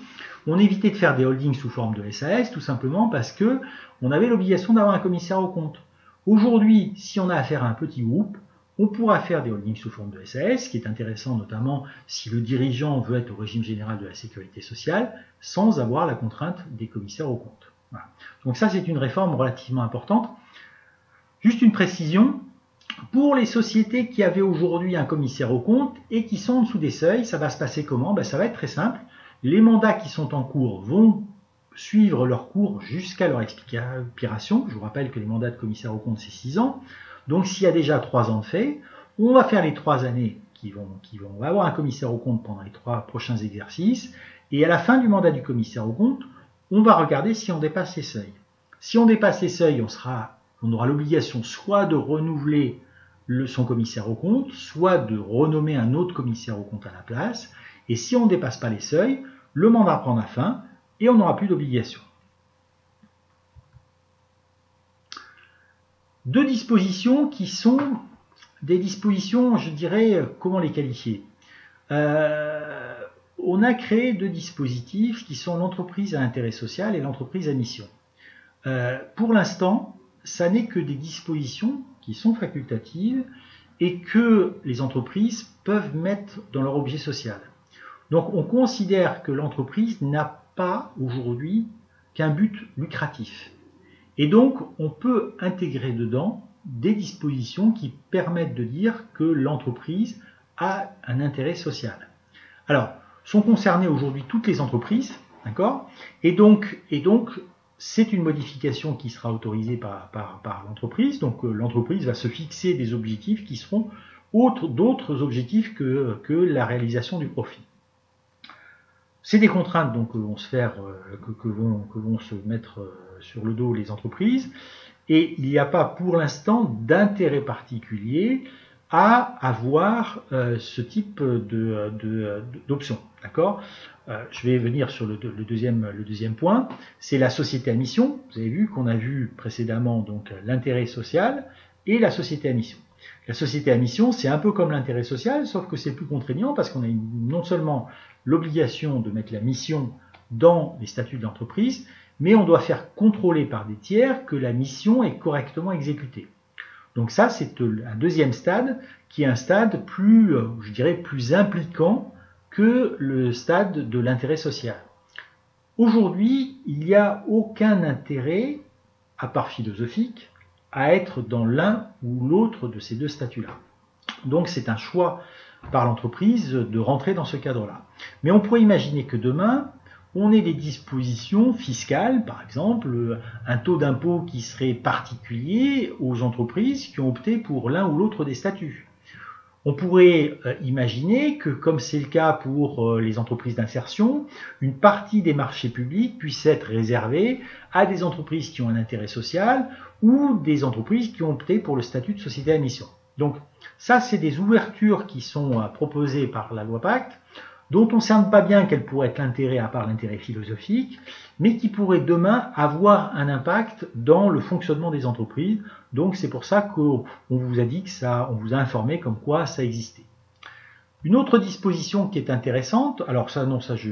on évitait de faire des holdings sous forme de SAS tout simplement parce que on avait l'obligation d'avoir un commissaire aux comptes. Aujourd'hui, si on a affaire à un petit groupe, on pourra faire des holdings sous forme de SAS, ce qui est intéressant notamment si le dirigeant veut être au régime général de la sécurité sociale, sans avoir la contrainte des commissaires aux comptes. Voilà. Donc ça, c'est une réforme relativement importante. Juste une précision, pour les sociétés qui avaient aujourd'hui un commissaire aux comptes et qui sont en dessous des seuils, ça va se passer comment ? Ça va être très simple. Les mandats qui sont en cours vont suivre leur cours jusqu'à leur expiration. Je vous rappelle que les mandats de commissaire aux comptes, c'est 6 ans. Donc s'il y a déjà 3 ans de fait, on va faire les 3 années on va avoir un commissaire aux comptes pendant les 3 prochains exercices, et à la fin du mandat du commissaire aux comptes, on va regarder si on dépasse les seuils. Si on dépasse les seuils, on aura l'obligation soit de renouveler son commissaire aux comptes, soit de renommer un autre commissaire aux comptes à la place, et si on ne dépasse pas les seuils, le mandat prendra fin et on n'aura plus d'obligation. Deux dispositions qui sont des dispositions, je dirais, comment les qualifier ? On a créé 2 dispositifs qui sont l'entreprise à intérêt social et l'entreprise à mission. Pour l'instant, ça n'est que des dispositions qui sont facultatives et que les entreprises peuvent mettre dans leur objet social. Donc on considère que l'entreprise n'a pas aujourd'hui qu'un but lucratif. Et donc on peut intégrer dedans des dispositions qui permettent de dire que l'entreprise a un intérêt social. Alors, sont concernées aujourd'hui toutes les entreprises, d'accord ? Et donc c'est une modification qui sera autorisée par l'entreprise. Donc l'entreprise va se fixer des objectifs qui seront d'autres objectifs que la réalisation du profit. C'est des contraintes donc, que vont se mettre sur le dos les entreprises, et il n'y a pas pour l'instant d'intérêt particulier à avoir ce type d'option. D'accord ? Je vais venir sur le deuxième point, c'est la société à mission. Vous avez vu qu'on a vu précédemment donc l'intérêt social et la société à mission. La société à mission, c'est un peu comme l'intérêt social, sauf que c'est plus contraignant parce qu'on a non seulement l'obligation de mettre la mission dans les statuts de l'entreprise, mais on doit faire contrôler par des tiers que la mission est correctement exécutée. Donc ça, c'est un deuxième stade qui est un stade plus, je dirais, plus impliquant que le stade de l'intérêt social. Aujourd'hui, il n'y a aucun intérêt, à part philosophique, à être dans l'un ou l'autre de ces 2 statuts-là. Donc c'est un choix par l'entreprise de rentrer dans ce cadre-là. Mais on pourrait imaginer que demain, on ait des dispositions fiscales, par exemple, un taux d'impôt qui serait particulier aux entreprises qui ont opté pour l'un ou l'autre des statuts. On pourrait imaginer que, comme c'est le cas pour les entreprises d'insertion, une partie des marchés publics puisse être réservée à des entreprises qui ont un intérêt social ou des entreprises qui ont opté pour le statut de société à mission. Donc ça, c'est des ouvertures qui sont proposées par la loi Pacte, dont on ne cerne pas bien quel pourrait être l'intérêt à part l'intérêt philosophique, mais qui pourrait demain avoir un impact dans le fonctionnement des entreprises. Donc c'est pour ça qu'on vous a dit que ça, on vous a informé comme quoi ça existait. Une autre disposition qui est intéressante, alors ça non, ça je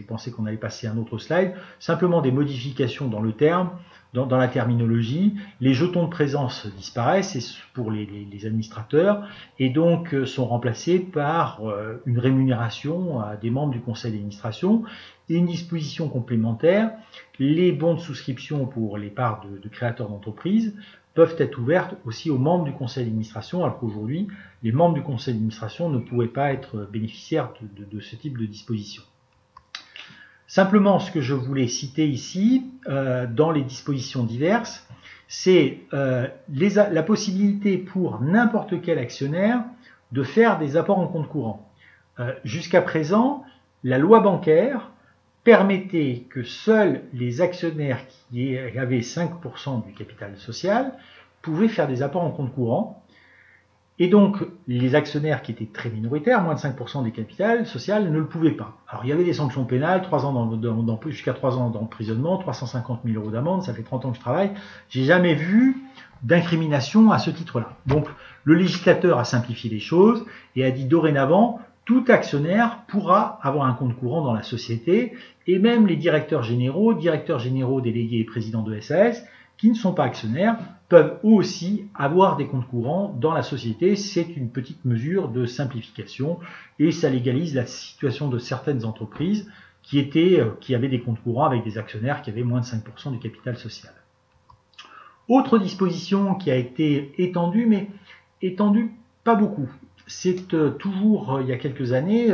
pensais qu'on allait passer à un autre slide, simplement des modifications dans le terme, dans la terminologie. Les jetons de présence disparaissent pour les administrateurs et donc sont remplacés par une rémunération à des membres du conseil d'administration et une disposition complémentaire. Les bons de souscription pour les parts de créateurs d'entreprise peuvent être ouvertes aussi aux membres du conseil d'administration, alors qu'aujourd'hui, les membres du conseil d'administration ne pouvaient pas être bénéficiaires de ce type de disposition. Simplement, ce que je voulais citer ici, dans les dispositions diverses, c'est la possibilité pour n'importe quel actionnaire de faire des apports en compte courant. Jusqu'à présent, la loi bancaire permettait que seuls les actionnaires qui avaient 5% du capital social pouvaient faire des apports en compte courant. Et donc, les actionnaires qui étaient très minoritaires, moins de 5% du capital social, ne le pouvaient pas. Alors, il y avait des sanctions pénales, jusqu'à 3 ans d'emprisonnement, 350 000 euros d'amende, ça fait 30 ans que je travaille. J'ai jamais vu d'incrimination à ce titre-là. Donc, le législateur a simplifié les choses et a dit dorénavant, tout actionnaire pourra avoir un compte courant dans la société, et même les directeurs généraux délégués et présidents de SAS, qui ne sont pas actionnaires, peuvent aussi avoir des comptes courants dans la société. C'est une petite mesure de simplification et ça légalise la situation de certaines entreprises qui avaient des comptes courants avec des actionnaires qui avaient moins de 5% du capital social. Autre disposition qui a été étendue, mais étendue pas beaucoup. c'est toujours, il y a quelques années,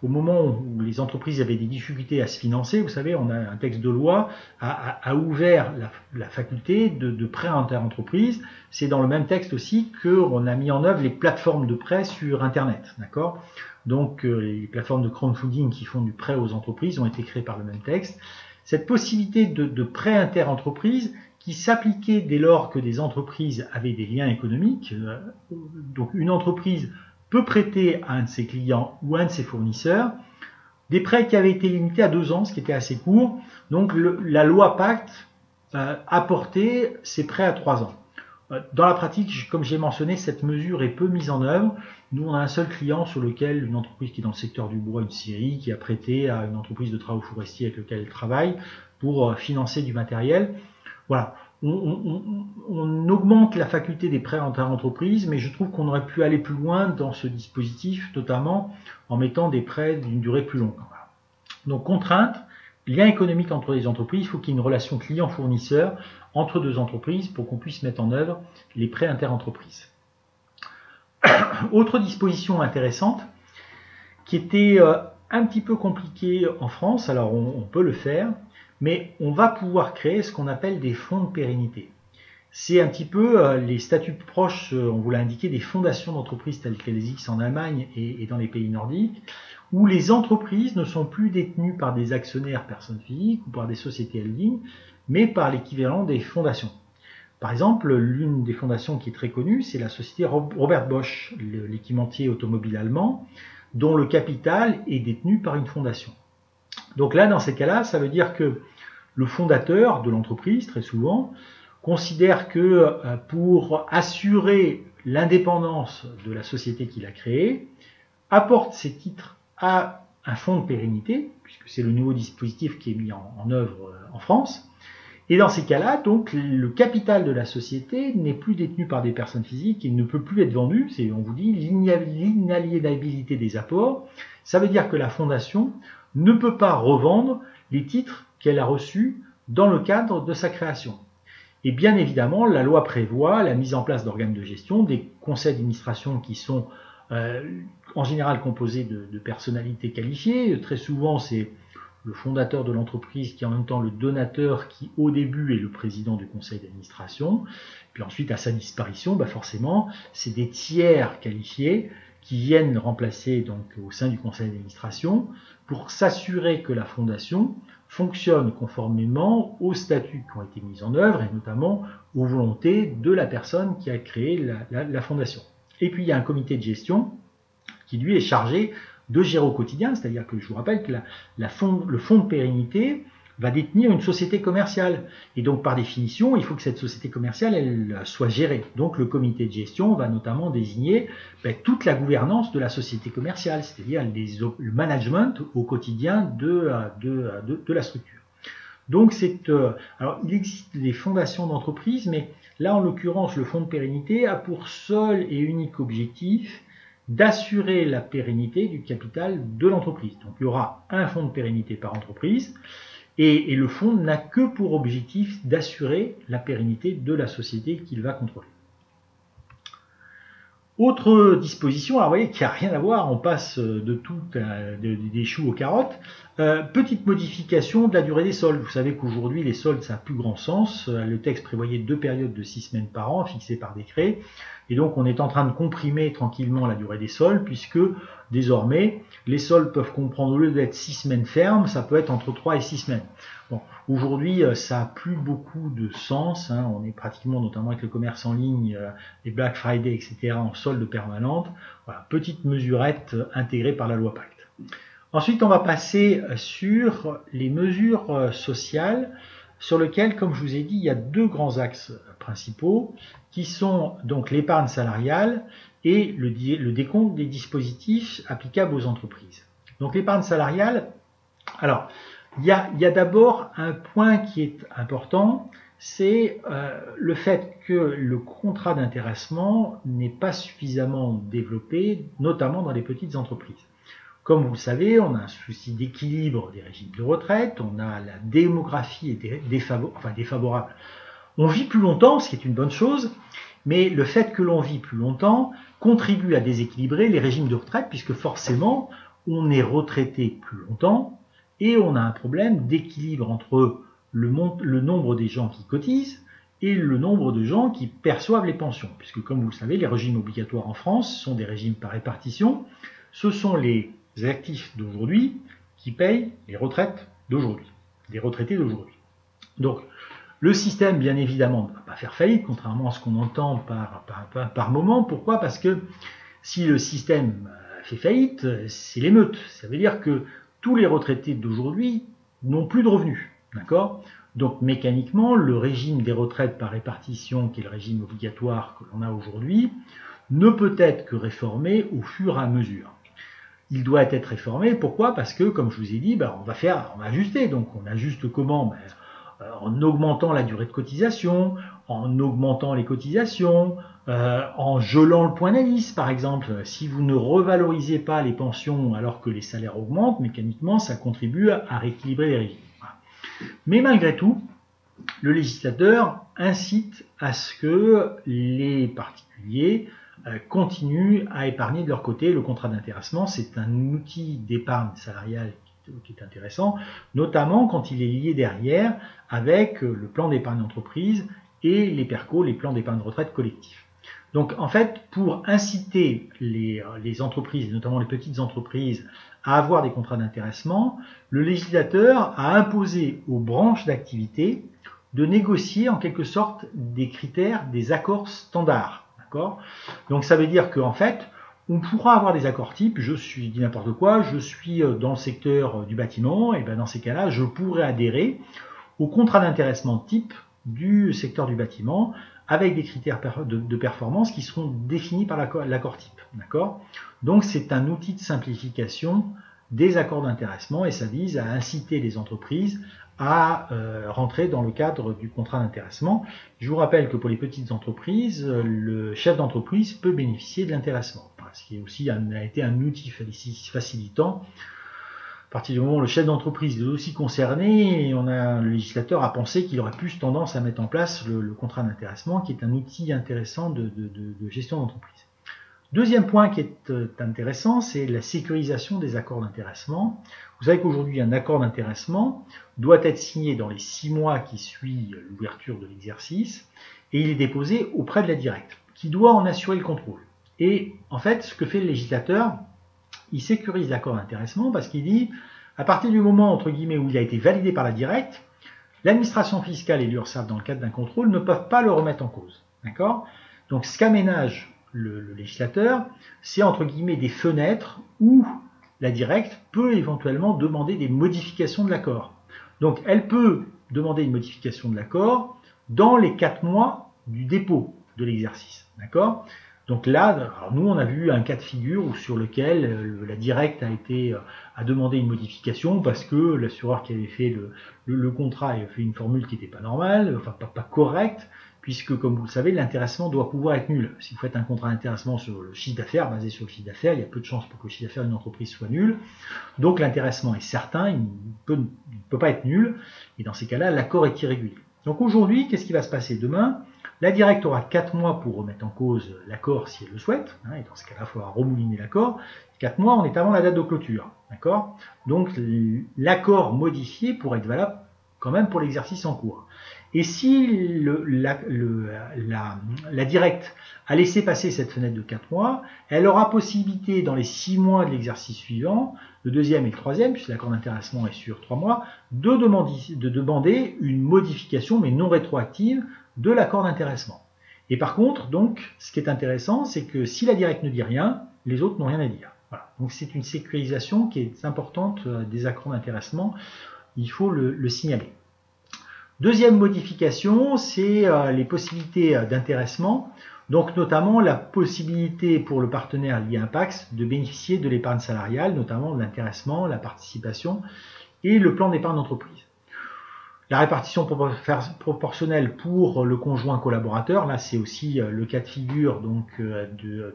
au moment où les entreprises avaient des difficultés à se financer, vous savez, on a un texte de loi a ouvert la faculté de prêt inter-entreprises. C'est dans le même texte aussi qu'on a mis en œuvre les plateformes de prêt sur Internet, d'accord? Donc les plateformes de crowdfunding qui font du prêt aux entreprises ont été créées par le même texte. Cette possibilité de prêt inter-entreprises qui s'appliquait dès lors que des entreprises avaient des liens économiques, donc une entreprise peut prêter à un de ses clients ou à un de ses fournisseurs, des prêts qui avaient été limités à 2 ans, ce qui était assez court. Donc la loi Pacte apportait ces prêts à 3 ans. Dans la pratique, comme j'ai mentionné, cette mesure est peu mise en œuvre. Nous, on a un seul client sur lequel une entreprise qui est dans le secteur du bois, une scierie, qui a prêté à une entreprise de travaux forestiers avec laquelle elle travaille pour financer du matériel. Voilà. On augmente la faculté des prêts inter-entreprises, mais je trouve qu'on aurait pu aller plus loin dans ce dispositif, notamment en mettant des prêts d'une durée plus longue. Voilà. Donc, contrainte, lien économique entre les entreprises, il faut qu'il y ait une relation client-fournisseur entre 2 entreprises pour qu'on puisse mettre en œuvre les prêts inter-entreprises. Autre disposition intéressante, qui était un petit peu compliquée en France, alors on peut le faire, mais on va pouvoir créer ce qu'on appelle des fonds de pérennité. C'est un petit peu les statuts proches, on vous l'a indiqué, des fondations d'entreprises telles qu'elles existent en Allemagne et dans les pays nordiques, où les entreprises ne sont plus détenues par des actionnaires personnes physiques ou par des sociétés holding, mais par l'équivalent des fondations. Par exemple, l'une des fondations qui est très connue, c'est la société Robert Bosch, l'équipementier automobile allemand, dont le capital est détenu par une fondation. Donc là, dans ces cas-là, ça veut dire que le fondateur de l'entreprise, très souvent, considère que pour assurer l'indépendance de la société qu'il a créée, apporte ses titres à un fonds de pérennité, puisque c'est le nouveau dispositif qui est mis en œuvre en France. Et dans ces cas-là, donc, le capital de la société n'est plus détenu par des personnes physiques, il ne peut plus être vendu, on vous dit l'inaliénabilité des apports. Ça veut dire que la fondation ne peut pas revendre les titres qu'elle a reçus dans le cadre de sa création. Et bien évidemment, la loi prévoit la mise en place d'organes de gestion, des conseils d'administration qui sont en général composés de personnalités qualifiées. Très souvent, c'est le fondateur de l'entreprise qui est en même temps le donateur qui au début est le président du conseil d'administration. Puis ensuite, à sa disparition, forcément, c'est des tiers qualifiés qui viennent remplacer donc au sein du conseil d'administration pour s'assurer que la fondation fonctionne conformément aux statuts qui ont été mis en œuvre et notamment aux volontés de la personne qui a créé la fondation. Et puis il y a un comité de gestion qui lui est chargé de gérer au quotidien, c'est-à-dire que je vous rappelle que le fonds de pérennité va détenir une société commerciale. Et donc, par définition, il faut que cette société commerciale elle soit gérée. Donc, le comité de gestion va notamment désigner toute la gouvernance de la société commerciale, c'est-à-dire le management au quotidien de la structure. Donc, alors, il existe des fondations d'entreprise, mais là, en l'occurrence, le fonds de pérennité a pour seul et unique objectif d'assurer la pérennité du capital de l'entreprise. Donc, il y aura un fonds de pérennité par entreprise. Et le fonds n'a que pour objectif d'assurer la pérennité de la société qu'il va contrôler. Autre disposition, alors vous voyez qu'il n'y a rien à voir, on passe des choux aux carottes. Petite modification de la durée des soldes. Vous savez qu'aujourd'hui les soldes ça n'a plus grand sens. Le texte prévoyait 2 périodes de 6 semaines par an fixées par décret. Et donc on est en train de comprimer tranquillement la durée des soldes puisque désormais les soldes peuvent comprendre, au lieu d'être 6 semaines fermes, ça peut être entre 3 et 6 semaines. Bon, aujourd'hui ça n'a plus beaucoup de sens, on est pratiquement, notamment avec le commerce en ligne, les Black Friday, etc., en solde permanente. Voilà, petite mesurette intégrée par la loi Pacte. Ensuite, on va passer sur les mesures sociales sur lesquelles, comme je vous ai dit, il y a 2 grands axes principaux qui sont donc l'épargne salariale et le décompte des dispositifs applicables aux entreprises. Donc l'épargne salariale, alors il y a d'abord un point qui est important, c'est le fait que le contrat d'intéressement n'est pas suffisamment développé, notamment dans les petites entreprises. Comme vous le savez, on a un souci d'équilibre des régimes de retraite, on a la démographie défavorable. On vit plus longtemps, ce qui est une bonne chose, Mais le fait que l'on vit plus longtemps contribue à déséquilibrer les régimes de retraite, puisque forcément, on est retraité plus longtemps et on a un problème d'équilibre entre le nombre des gens qui cotisent et le nombre de gens qui perçoivent les pensions. Puisque, comme vous le savez, les régimes obligatoires en France sont des régimes par répartition. Ce sont les actifs d'aujourd'hui qui payent les retraites d'aujourd'hui, les retraités d'aujourd'hui. Donc, le système, bien évidemment, ne va pas faire faillite, contrairement à ce qu'on entend par moment. Pourquoi? Parce que si le système fait faillite, c'est l'émeute. Ça veut dire que tous les retraités d'aujourd'hui n'ont plus de revenus. D'accord? Donc, mécaniquement, le régime des retraites par répartition, qui est le régime obligatoire que l'on a aujourd'hui, ne peut être que réformé au fur et à mesure. Il doit être réformé. Pourquoi? Parce que, comme je vous ai dit, on va ajuster. Donc, on ajuste comment? En augmentant la durée de cotisation, en augmentant les cotisations, en gelant le point d'indice, par exemple. Si vous ne revalorisez pas les pensions alors que les salaires augmentent, mécaniquement, ça contribue à rééquilibrer les régimes. Voilà. Mais malgré tout, le législateur incite à ce que les particuliers continuent à épargner de leur côté. Le contrat d'intéressement, c'est un outil d'épargne salariale qui est intéressant, notamment quand il est lié derrière avec le plan d'épargne d'entreprise et les PERCO, les plans d'épargne retraite collectifs. Donc en fait, pour inciter les entreprises, notamment les petites entreprises, à avoir des contrats d'intéressement, le législateur a imposé aux branches d'activité de négocier en quelque sorte des critères, des accords standards. D'accord ? Donc ça veut dire qu'en fait, on pourra avoir des accords types, je dis n'importe quoi, je suis dans le secteur du bâtiment, et bien dans ces cas-là, je pourrais adhérer au contrat d'intéressement type du secteur du bâtiment avec des critères de performance qui seront définis par l'accord type. D'accord ? Donc c'est un outil de simplification des accords d'intéressement et ça vise à inciter les entreprises à rentrer dans le cadre du contrat d'intéressement. Je vous rappelle que pour les petites entreprises, le chef d'entreprise peut bénéficier de l'intéressement, ce qui est aussi a été un outil facilitant. À partir du moment où le chef d'entreprise est aussi concerné, le législateur a pensé qu'il aurait plus tendance à mettre en place le contrat d'intéressement, qui est un outil intéressant de gestion d'entreprise. Deuxième point qui est intéressant, c'est la sécurisation des accords d'intéressement. Vous savez qu'aujourd'hui, un accord d'intéressement doit être signé dans les 6 mois qui suivent l'ouverture de l'exercice et il est déposé auprès de la directe, qui doit en assurer le contrôle. Et en fait, ce que fait le législateur, il sécurise l'accord d'intéressement parce qu'il dit, à partir du moment, entre guillemets, où il a été validé par la directe, l'administration fiscale et l'URSSAF, dans le cadre d'un contrôle, ne peuvent pas le remettre en cause. D'accord ? Donc, ce qu'aménage le législateur, c'est entre guillemets des fenêtres où la directe peut éventuellement demander des modifications de l'accord. Donc elle peut demander une modification de l'accord dans les 4 mois du dépôt de l'exercice. D'accord ? Donc là, alors nous on a vu un cas de figure sur lequel la directe a demandé une modification parce que l'assureur qui avait fait le contrat avait fait une formule qui n'était pas normale, enfin pas correcte, puisque, comme vous le savez, l'intéressement doit pouvoir être nul. Si vous faites un contrat d'intéressement sur le chiffre d'affaires, basé sur le chiffre d'affaires, il y a peu de chances pour que le chiffre d'affaires d'une entreprise soit nul. Donc l'intéressement est certain, il ne peut pas être nul, et dans ces cas-là, l'accord est irrégulier. Donc aujourd'hui, qu'est-ce qui va se passer demain? La directe aura 4 mois pour remettre en cause l'accord si elle le souhaite, et dans ce cas-là, il faudra remouliner l'accord. 4 mois, on est avant la date de clôture. D'accord? Donc l'accord modifié pourrait être valable quand même pour l'exercice en cours. Et si la directe a laissé passer cette fenêtre de 4 mois, elle aura possibilité dans les 6 mois de l'exercice suivant, le deuxième et le troisième, puisque l'accord d'intéressement est sur 3 mois, de demander une modification, mais non rétroactive, de l'accord d'intéressement. Et par contre, donc, ce qui est intéressant, c'est que si la directe ne dit rien, les autres n'ont rien à dire. Voilà. Donc c'est une sécurisation qui est importante des accords d'intéressement, il faut le signaler. Deuxième modification, c'est les possibilités d'intéressement, donc notamment la possibilité pour le partenaire lié à un PACS de bénéficier de l'épargne salariale, notamment de l'intéressement, la participation et le plan d'épargne d'entreprise. La répartition proportionnelle pour le conjoint collaborateur, là c'est aussi le cas de figure donc,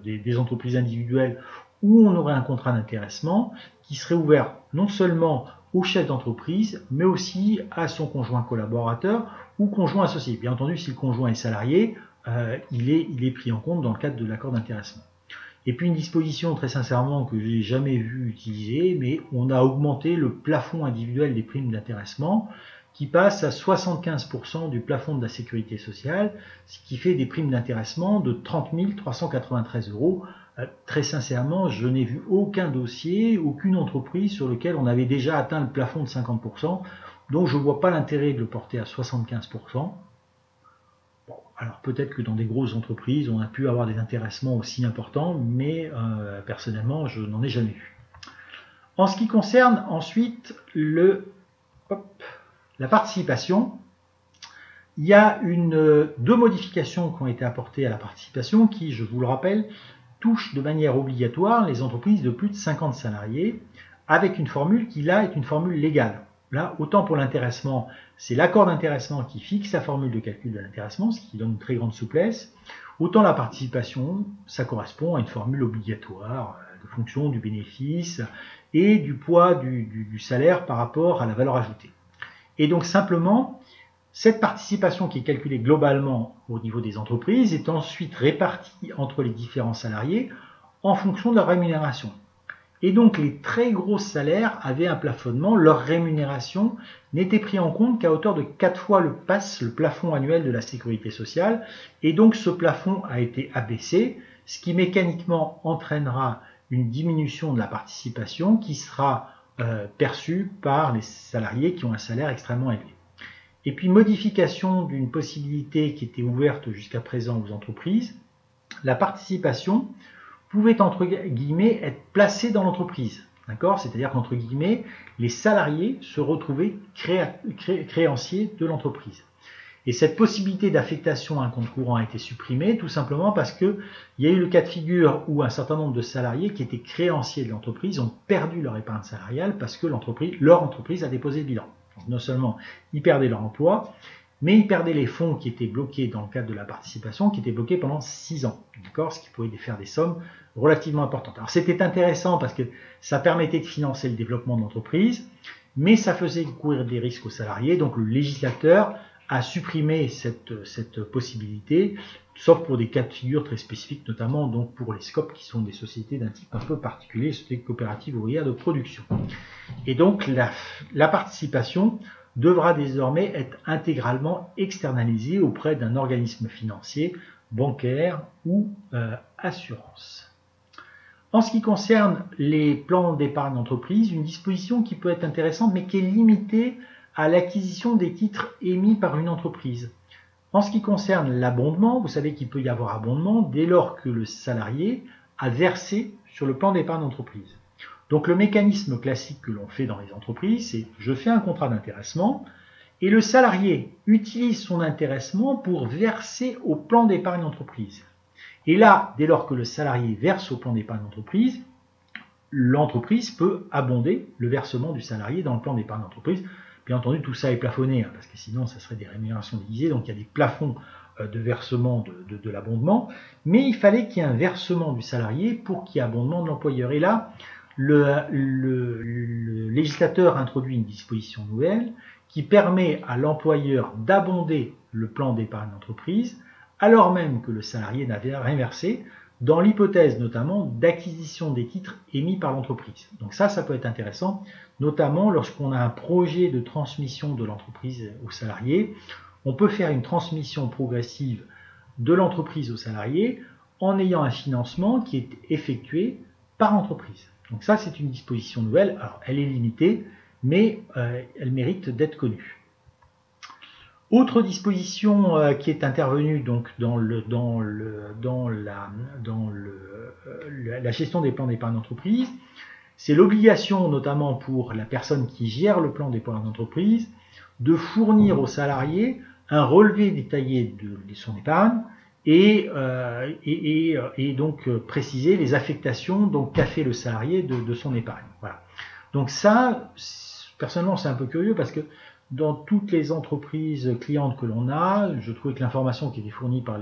des entreprises individuelles où on aurait un contrat d'intéressement qui serait ouvert non seulement au chef d'entreprise, mais aussi à son conjoint collaborateur ou conjoint associé. Bien entendu, si le conjoint est salarié, il est pris en compte dans le cadre de l'accord d'intéressement. Et puis une disposition très sincèrement que j'ai jamais vu utiliser, mais on a augmenté le plafond individuel des primes d'intéressement qui passe à 75% du plafond de la sécurité sociale, ce qui fait des primes d'intéressement de 30 393 €. Très sincèrement, je n'ai vu aucun dossier, aucune entreprise sur lequel on avait déjà atteint le plafond de 50%, donc je ne vois pas l'intérêt de le porter à 75%. Bon, alors peut-être que dans des grosses entreprises, on a pu avoir des intéressements aussi importants, mais personnellement, je n'en ai jamais vu. En ce qui concerne ensuite la participation, il y a deux modifications qui ont été apportées à la participation qui, je vous le rappelle, touchent de manière obligatoire les entreprises de plus de 50 salariés avec une formule qui là est une formule légale. Là, autant pour l'intéressement, c'est l'accord d'intéressement qui fixe la formule de calcul de l'intéressement, ce qui donne une très grande souplesse. Autant la participation, ça correspond à une formule obligatoire de fonction du bénéfice et du poids du salaire par rapport à la valeur ajoutée. Et donc simplement, cette participation qui est calculée globalement au niveau des entreprises est ensuite répartie entre les différents salariés en fonction de leur rémunération. Et donc les très gros salaires avaient un plafonnement, leur rémunération n'était prise en compte qu'à hauteur de 4 fois le plafond annuel de la sécurité sociale, et donc ce plafond a été abaissé, ce qui mécaniquement entraînera une diminution de la participation qui sera perçue par les salariés qui ont un salaire extrêmement élevé. Et puis modification d'une possibilité qui était ouverte jusqu'à présent aux entreprises, la participation pouvait entre guillemets être placée dans l'entreprise. D'accord ? C'est-à-dire qu'entre guillemets, les salariés se retrouvaient créanciers de l'entreprise. Et cette possibilité d'affectation à un compte courant a été supprimée tout simplement parce qu'il y a eu le cas de figure où un certain nombre de salariés qui étaient créanciers de l'entreprise ont perdu leur épargne salariale parce que leur entreprise a déposé le bilan. Donc non seulement ils perdaient leur emploi, mais ils perdaient les fonds qui étaient bloqués dans le cadre de la participation, qui étaient bloqués pendant 6 ans, d'accord, ce qui pouvait faire des sommes relativement importantes. Alors c'était intéressant parce que ça permettait de financer le développement de l'entreprise, mais ça faisait courir des risques aux salariés, donc le législateur a supprimé cette possibilité, sauf pour des cas de figure très spécifiques, notamment donc pour les SCOP, qui sont des sociétés d'un type un peu particulier, sociétés coopératives ouvrières de production. Et donc la participation devra désormais être intégralement externalisée auprès d'un organisme financier, bancaire ou assurance. En ce qui concerne les plans d'épargne d'entreprise, une disposition qui peut être intéressante mais qui est limitée à l'acquisition des titres émis par une entreprise. En ce qui concerne l'abondement, vous savez qu'il peut y avoir abondement dès lors que le salarié a versé sur le plan d'épargne d'entreprise. Donc le mécanisme classique que l'on fait dans les entreprises, c'est je fais un contrat d'intéressement et le salarié utilise son intéressement pour verser au plan d'épargne d'entreprise. Et là, dès lors que le salarié verse au plan d'épargne d'entreprise, l'entreprise peut abonder le versement du salarié dans le plan d'épargne d'entreprise. Bien entendu, tout ça est plafonné, parce que sinon, ça serait des rémunérations déguisées, donc il y a des plafonds de versement de l'abondement, mais il fallait qu'il y ait un versement du salarié pour qu'il y ait abondement de l'employeur. Et là, le législateur introduit une disposition nouvelle qui permet à l'employeur d'abonder le plan d'épargne d'entreprise, alors même que le salarié n'avait rien versé, dans l'hypothèse notamment d'acquisition des titres émis par l'entreprise. Donc ça peut être intéressant, notamment lorsqu'on a un projet de transmission de l'entreprise aux salariés. On peut faire une transmission progressive de l'entreprise aux salariés en ayant un financement qui est effectué par l'entreprise. Donc ça, c'est une disposition nouvelle. Alors, elle est limitée, mais elle mérite d'être connue. Autre disposition qui est intervenue donc dans la gestion des plans d'épargne d'entreprise, c'est l'obligation, notamment pour la personne qui gère le plan d'épargne d'entreprise, de fournir aux salariés un relevé détaillé de son épargne et donc préciser les affectations qu'a fait le salarié de son épargne. Voilà. Donc ça, personnellement, c'est un peu curieux parce que dans toutes les entreprises clientes que l'on a, je trouvais que l'information qui était fournie par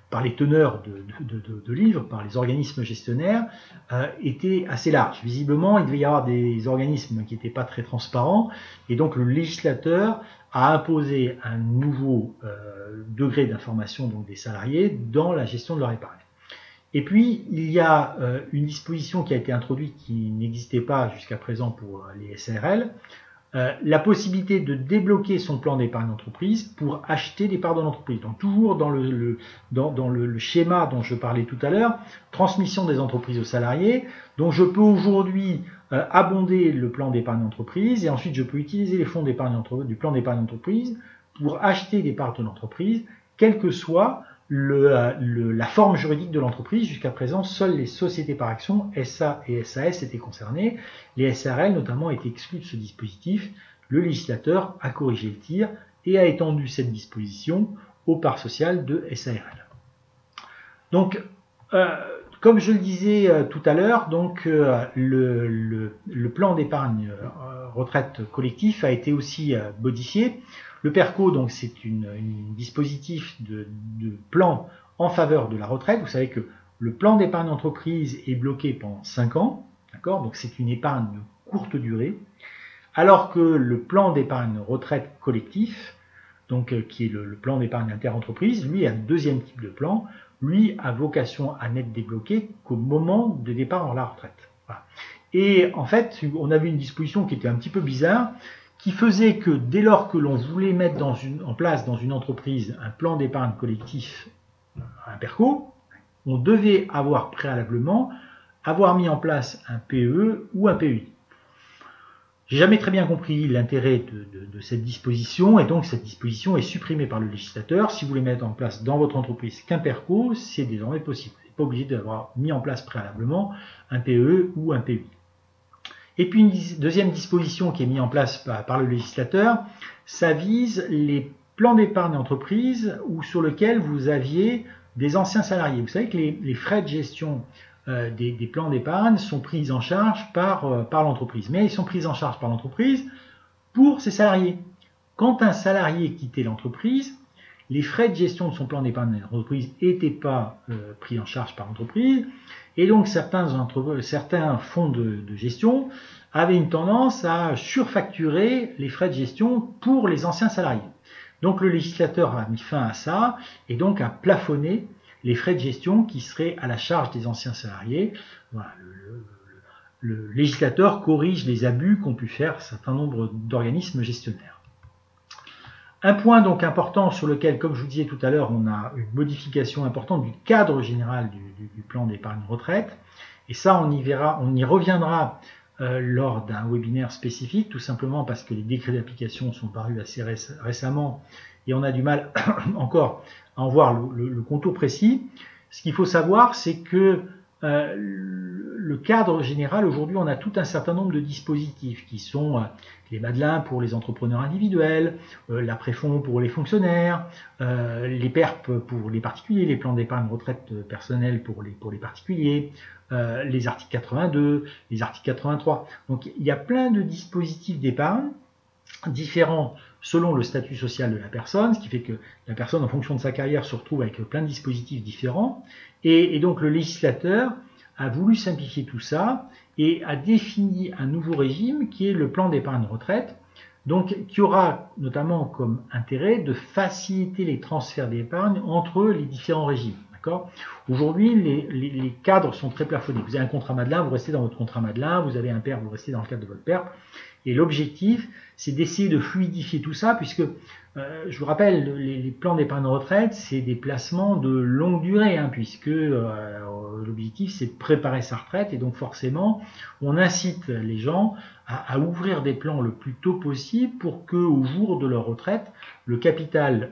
par les teneurs de livres, par les organismes gestionnaires, était assez large. Visiblement, il devait y avoir des organismes qui n'étaient pas très transparents, et donc le législateur a imposé un nouveau degré d'information donc des salariés dans la gestion de leur épargne. Et puis, il y a une disposition qui a été introduite qui n'existait pas jusqu'à présent pour les SARL, la possibilité de débloquer son plan d'épargne d'entreprise pour acheter des parts de l'entreprise. Donc toujours dans le schéma dont je parlais tout à l'heure, transmission des entreprises aux salariés. Donc je peux aujourd'hui abonder le plan d'épargne d'entreprise et ensuite je peux utiliser les fonds d'épargne du plan d'épargne d'entreprise pour acheter des parts de l'entreprise, quelle que soit la forme juridique de l'entreprise. Jusqu'à présent, seules les sociétés par action, SA et SAS, étaient concernées. Les SARL, notamment, étaient exclus de ce dispositif. Le législateur a corrigé le tir et a étendu cette disposition aux parts sociales de SARL. Donc, comme je le disais tout à l'heure, donc le plan d'épargne retraite collectif a été aussi modifié. Le PERCO, donc, c'est un dispositif de plan en faveur de la retraite. Vous savez que le plan d'épargne entreprise est bloqué pendant 5 ans, d'accord? Donc c'est une épargne de courte durée, alors que le plan d'épargne retraite collectif, donc qui est le plan d'épargne inter-entreprise, lui a un deuxième type de plan. Lui a vocation à n'être débloqué qu'au moment de départ en la retraite. Voilà. Et en fait, on avait une disposition qui était un petit peu bizarre, qui faisait que dès lors que l'on voulait mettre en place dans une entreprise un plan d'épargne collectif, un PERCO, on devait avoir préalablement mis en place un PEE ou un PEI. J'ai jamais très bien compris l'intérêt de cette disposition, et donc cette disposition est supprimée par le législateur. Si vous voulez mettre en place dans votre entreprise qu'un PERCO, c'est désormais possible. Vous n'êtes pas obligé d'avoir mis en place préalablement un PEE ou un PEI. Et puis une deuxième disposition qui est mise en place par le législateur, ça vise les plans d'épargne entreprise ou sur lesquels vous aviez des anciens salariés. Vous savez que les frais de gestion des plans d'épargne sont pris en charge par l'entreprise. Mais ils sont pris en charge par l'entreprise pour ses salariés. Quand un salarié quittait l'entreprise, les frais de gestion de son plan d'épargne d'entreprise n'étaient pas pris en charge par l'entreprise. Et donc certains fonds de gestion avaient une tendance à surfacturer les frais de gestion pour les anciens salariés. Donc le législateur a mis fin à ça et donc a plafonné les frais de gestion qui seraient à la charge des anciens salariés. Voilà, le législateur corrige les abus qu'ont pu faire un certain nombre d'organismes gestionnaires. Un point donc important sur lequel, comme je vous disais tout à l'heure, on a une modification importante du cadre général du plan d'épargne retraite. Et ça, on y reviendra lors d'un webinaire spécifique, tout simplement parce que les décrets d'application sont parus assez récemment et on a du mal encore à en voir le contour précis. Ce qu'il faut savoir, c'est que le cadre général, aujourd'hui, on a tout un certain nombre de dispositifs qui sont les Madelins pour les entrepreneurs individuels, l'après-fonds pour les fonctionnaires, les PERP pour les particuliers, les plans d'épargne retraite personnelle pour les particuliers, les articles 82, les articles 83. Donc il y a plein de dispositifs d'épargne différents selon le statut social de la personne, ce qui fait que la personne, en fonction de sa carrière, se retrouve avec plein de dispositifs différents. Et donc le législateur a voulu simplifier tout ça et a défini un nouveau régime qui est le plan d'épargne retraite, donc qui aura notamment comme intérêt de faciliter les transferts d'épargne entre les différents régimes. Aujourd'hui, les cadres sont très plafonnés. Vous avez un contrat Madelin, vous restez dans votre contrat Madelin, vous avez un PERP, vous restez dans le cadre de votre PERP. Et l'objectif, c'est d'essayer de fluidifier tout ça, puisque, je vous rappelle, les plans d'épargne retraite, c'est des placements de longue durée, puisque l'objectif, c'est de préparer sa retraite, et donc forcément, on incite les gens à ouvrir des plans le plus tôt possible pour qu'au jour de leur retraite, le capital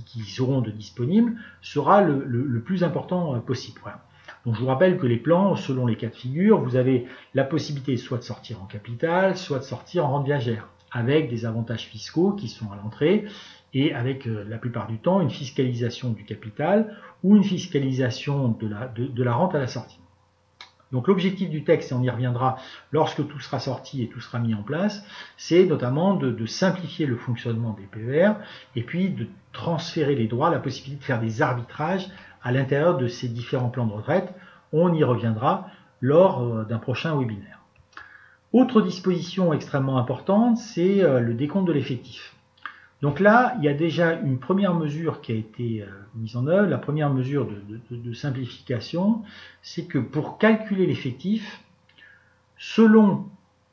qu'ils auront de disponible sera le plus important possible. Voilà. Donc je vous rappelle que les plans, selon les cas de figure, vous avez la possibilité soit de sortir en capital, soit de sortir en rente viagère, avec des avantages fiscaux qui sont à l'entrée, et avec la plupart du temps une fiscalisation du capital ou une fiscalisation de la rente à la sortie. Donc l'objectif du texte, et on y reviendra lorsque tout sera sorti et tout sera mis en place, c'est notamment de simplifier le fonctionnement des PER et puis de transférer les droits, la possibilité de faire des arbitrages à l'intérieur de ces différents plans de retraite. On y reviendra lors d'un prochain webinaire. Autre disposition extrêmement importante, c'est le décompte de l'effectif. Donc là, il y a déjà une première mesure qui a été mise en œuvre. La première mesure de simplification, c'est que pour calculer l'effectif, selon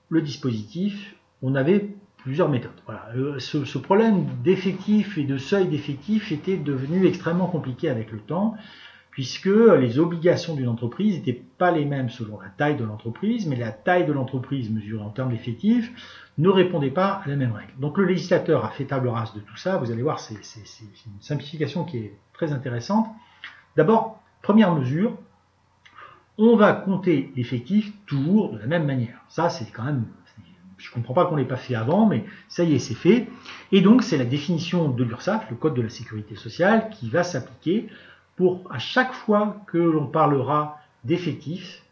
le dispositif, on avait plusieurs méthodes. Voilà. Ce problème d'effectif et de seuil d'effectif était devenu extrêmement compliqué avec le temps, puisque les obligations d'une entreprise n'étaient pas les mêmes selon la taille de l'entreprise, mais la taille de l'entreprise mesurée en termes d'effectifs ne répondait pas à la même règle. Donc le législateur a fait table rase de tout ça, vous allez voir, c'est une simplification qui est très intéressante. D'abord, première mesure, on va compter l'effectif toujours de la même manière. Ça, c'est quand même, je ne comprends pas qu'on ne l'ait pas fait avant, mais ça y est, c'est fait. Et donc, c'est la définition de l'URSSAF, le Code de la Sécurité sociale, qui va s'appliquer pour à chaque fois que l'on parlera d'effectifs,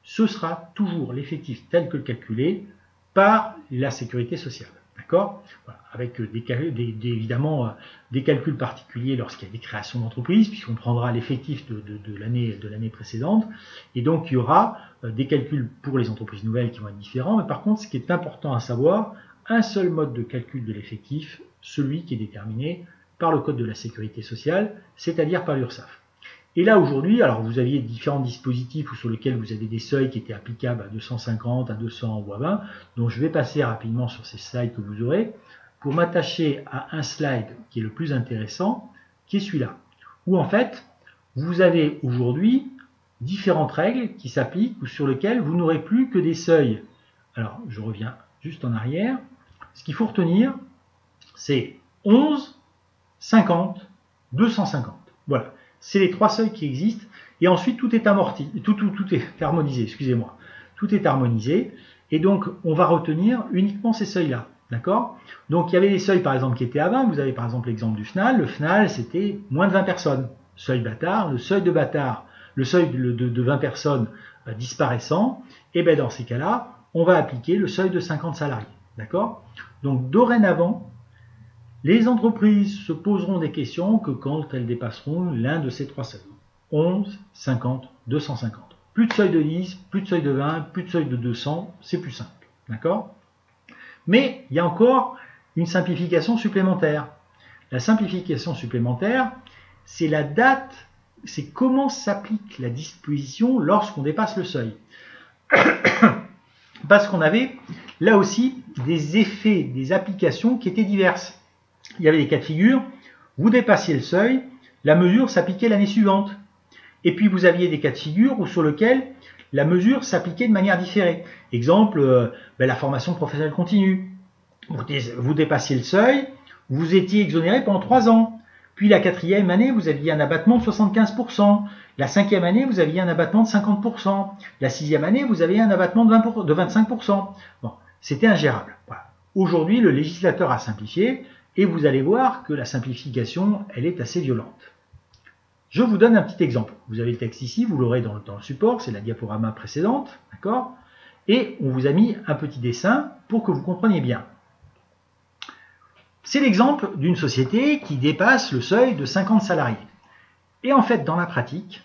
ce sera toujours l'effectif tel que calculé par la sécurité sociale. D'accord ? Voilà. Avec évidemment des calculs particuliers lorsqu'il y a des créations d'entreprises, puisqu'on prendra l'effectif de l'année précédente. Et donc, il y aura des calculs pour les entreprises nouvelles qui vont être différents. Mais par contre, ce qui est important à savoir, un seul mode de calcul de l'effectif, celui qui est déterminé par le Code de la Sécurité sociale, c'est-à-dire par l'URSSAF. Et là, aujourd'hui, alors vous aviez différents dispositifs sur lesquels vous avez des seuils qui étaient applicables à 250, à 200 ou à 20, donc je vais passer rapidement sur ces slides que vous aurez, pour m'attacher à un slide qui est le plus intéressant, qui est celui-là, où en fait, vous avez aujourd'hui différentes règles qui s'appliquent ou sur lesquelles vous n'aurez plus que des seuils. Alors, je reviens juste en arrière. Ce qu'il faut retenir, c'est 11, 50, 250. Voilà. C'est les trois seuils qui existent. Et ensuite, tout est amorti, tout est harmonisé, excusez-moi. Tout est harmonisé. Et donc, on va retenir uniquement ces seuils-là. D'accord ? Donc, il y avait des seuils, par exemple, qui étaient à 20. Vous avez, par exemple, l'exemple du FNAL. Le FNAL, c'était moins de 20 personnes. Seuil bâtard. Le seuil de bâtard, le seuil de 20 personnes disparaissant. Et bien, dans ces cas-là, on va appliquer le seuil de 50 salariés. D'accord ? Donc, dorénavant, les entreprises se poseront des questions que quand elles dépasseront l'un de ces trois seuils. 11, 50, 250. Plus de seuil de 10, plus de seuil de 20, plus de seuil de 200, c'est plus simple. D'accord ? Mais il y a encore une simplification supplémentaire. La simplification supplémentaire, c'est la date, c'est comment s'applique la disposition lorsqu'on dépasse le seuil. Parce qu'on avait là aussi des effets, des applications qui étaient diverses. Il y avait des cas de figure, vous dépassiez le seuil, la mesure s'appliquait l'année suivante. Et puis vous aviez des cas de figure sur lesquels la mesure s'appliquait de manière différée. Exemple, la formation professionnelle continue. Vous dépassiez le seuil, vous étiez exonéré pendant 3 ans. Puis la 4e année, vous aviez un abattement de 75%. La 5e année, vous aviez un abattement de 50%. La 6e année, vous aviez un abattement de 25%. Bon, c'était ingérable. Voilà. Aujourd'hui, le législateur a simplifié. Et vous allez voir que la simplification, elle est assez violente. Je vous donne un petit exemple. Vous avez le texte ici, vous l'aurez dans le support, c'est la diaporama précédente, d'accord ? Et on vous a mis un petit dessin pour que vous compreniez bien. C'est l'exemple d'une société qui dépasse le seuil de 50 salariés. Et en fait, dans la pratique,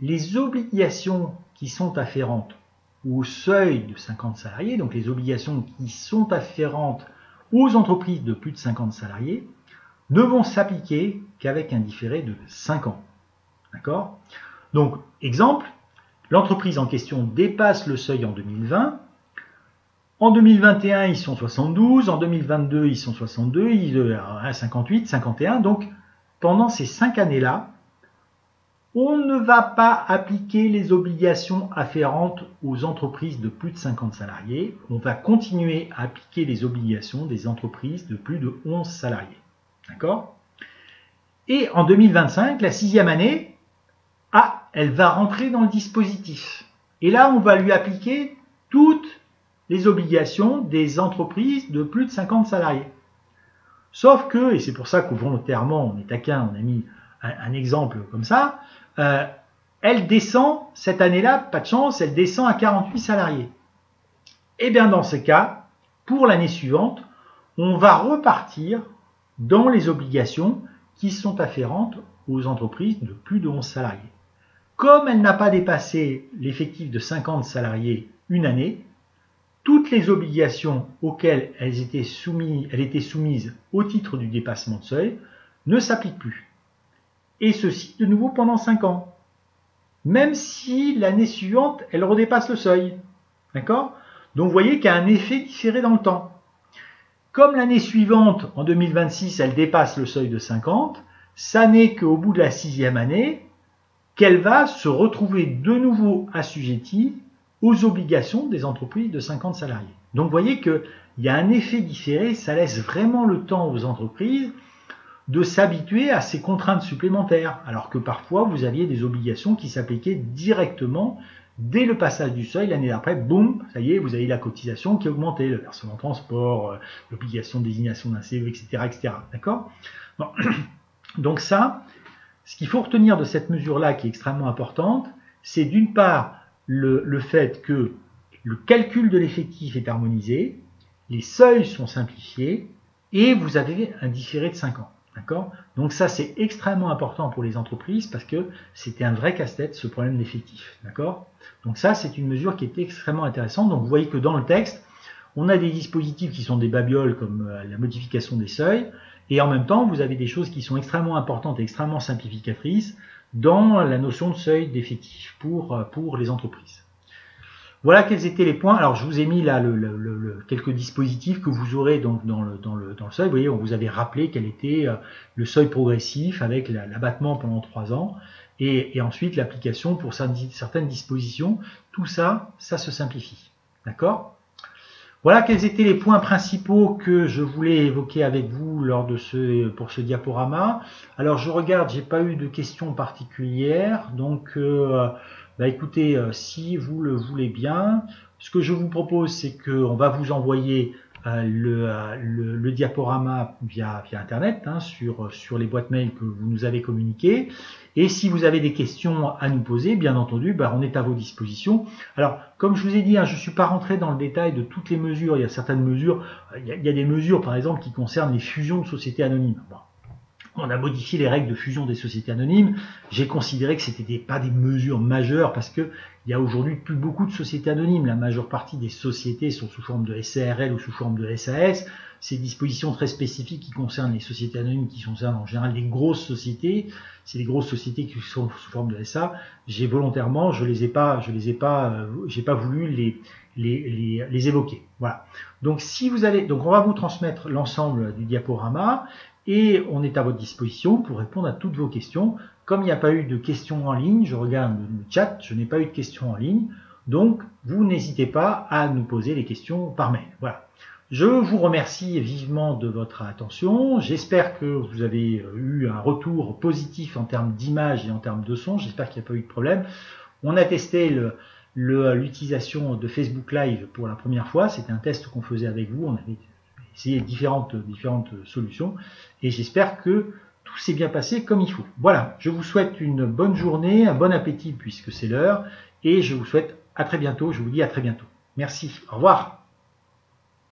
les obligations qui sont afférentes au seuil de 50 salariés, donc les obligations qui sont afférentes aux entreprises de plus de 50 salariés, ne vont s'appliquer qu'avec un différé de 5 ans. D'accord ? Donc, exemple, l'entreprise en question dépasse le seuil en 2020. En 2021, ils sont 72. En 2022, ils sont 62. Ils sont 58, 51. Donc, pendant ces 5 années-là, on ne va pas appliquer les obligations afférentes aux entreprises de plus de 50 salariés. On va continuer à appliquer les obligations des entreprises de plus de 11 salariés. D'accord ? Et en 2025, la 6e année, elle va rentrer dans le dispositif. Et là, on va lui appliquer toutes les obligations des entreprises de plus de 50 salariés. Sauf que, et c'est pour ça que volontairement, on est taquin, on a mis un exemple comme ça, elle descend, cette année-là, pas de chance, elle descend à 48 salariés. Et bien dans ce cas, pour l'année suivante, on va repartir dans les obligations qui sont afférentes aux entreprises de plus de 11 salariés. Comme elle n'a pas dépassé l'effectif de 50 salariés une année, toutes les obligations auxquelles elle était soumise au titre du dépassement de seuil ne s'appliquent plus. Et ceci de nouveau pendant 5 ans. Même si l'année suivante, elle redépasse le seuil. D'accord? Donc vous voyez qu'il y a un effet différé dans le temps. Comme l'année suivante, en 2026, elle dépasse le seuil de 50, ça n'est qu'au bout de la 6e année qu'elle va se retrouver de nouveau assujettie aux obligations des entreprises de 50 salariés. Donc vous voyez qu'il y a un effet différé, ça laisse vraiment le temps aux entreprises de s'habituer à ces contraintes supplémentaires, alors que parfois vous aviez des obligations qui s'appliquaient directement dès le passage du seuil. L'année d'après, boum, ça y est, vous avez la cotisation qui a augmenté, le versement transport, l'obligation de désignation d'un CE, etc. etc. D'accord? Bon. Donc ça, ce qu'il faut retenir de cette mesure-là qui est extrêmement importante, c'est d'une part le fait que le calcul de l'effectif est harmonisé, les seuils sont simplifiés et vous avez un différé de 5 ans. D'accord? Donc ça, c'est extrêmement important pour les entreprises parce que c'était un vrai casse-tête, ce problème d'effectif. D'accord? Donc ça, c'est une mesure qui est extrêmement intéressante. Donc vous voyez que dans le texte, on a des dispositifs qui sont des babioles comme la modification des seuils et en même temps, vous avez des choses qui sont extrêmement importantes et extrêmement simplificatrices dans la notion de seuil d'effectif pour les entreprises. Voilà quels étaient les points. Alors je vous ai mis là quelques dispositifs que vous aurez donc dans le seuil. Vous voyez, on vous avait rappelé quel était le seuil progressif avec l'abattement pendant 3 ans et ensuite l'application pour certaines dispositions. Tout ça, ça se simplifie. D'accord? Voilà quels étaient les points principaux que je voulais évoquer avec vous pour ce diaporama. Alors je regarde, j'ai pas eu de questions particulières, donc écoutez, si vous le voulez bien, ce que je vous propose, c'est qu'on va vous envoyer le diaporama via Internet, hein, sur les boîtes mail que vous nous avez communiquées. Et si vous avez des questions à nous poser, bien entendu, on est à vos dispositions. Alors, comme je vous ai dit, hein, je ne suis pas rentré dans le détail de toutes les mesures. Il y a certaines mesures, il y a des mesures, par exemple, qui concernent les fusions de sociétés anonymes. Bon. On a modifié les règles de fusion des sociétés anonymes. J'ai considéré que ce n'étaient pas des mesures majeures parce que il y a aujourd'hui plus beaucoup de sociétés anonymes. La majeure partie des sociétés sont sous forme de SARL ou sous forme de SAS. Ces dispositions très spécifiques qui concernent les sociétés anonymes, qui concernent en général les grosses sociétés, c'est les grosses sociétés qui sont sous forme de SA. J'ai volontairement, j'ai pas voulu les évoquer. Voilà. Donc on va vous transmettre l'ensemble du diaporama. Et on est à votre disposition pour répondre à toutes vos questions. Comme il n'y a pas eu de questions en ligne, je regarde le chat, je n'ai pas eu de questions en ligne. Donc, vous n'hésitez pas à nous poser les questions par mail. Voilà. Je vous remercie vivement de votre attention. J'espère que vous avez eu un retour positif en termes d'image et en termes de son. J'espère qu'il n'y a pas eu de problème. On a testé l'utilisation de Facebook Live pour la première fois. C'était un test qu'on faisait avec vous. On avait essayé différentes solutions et j'espère que tout s'est bien passé comme il faut. Voilà, je vous souhaite une bonne journée, un bon appétit puisque c'est l'heure et je vous souhaite à très bientôt, je vous dis à très bientôt. Merci, au revoir.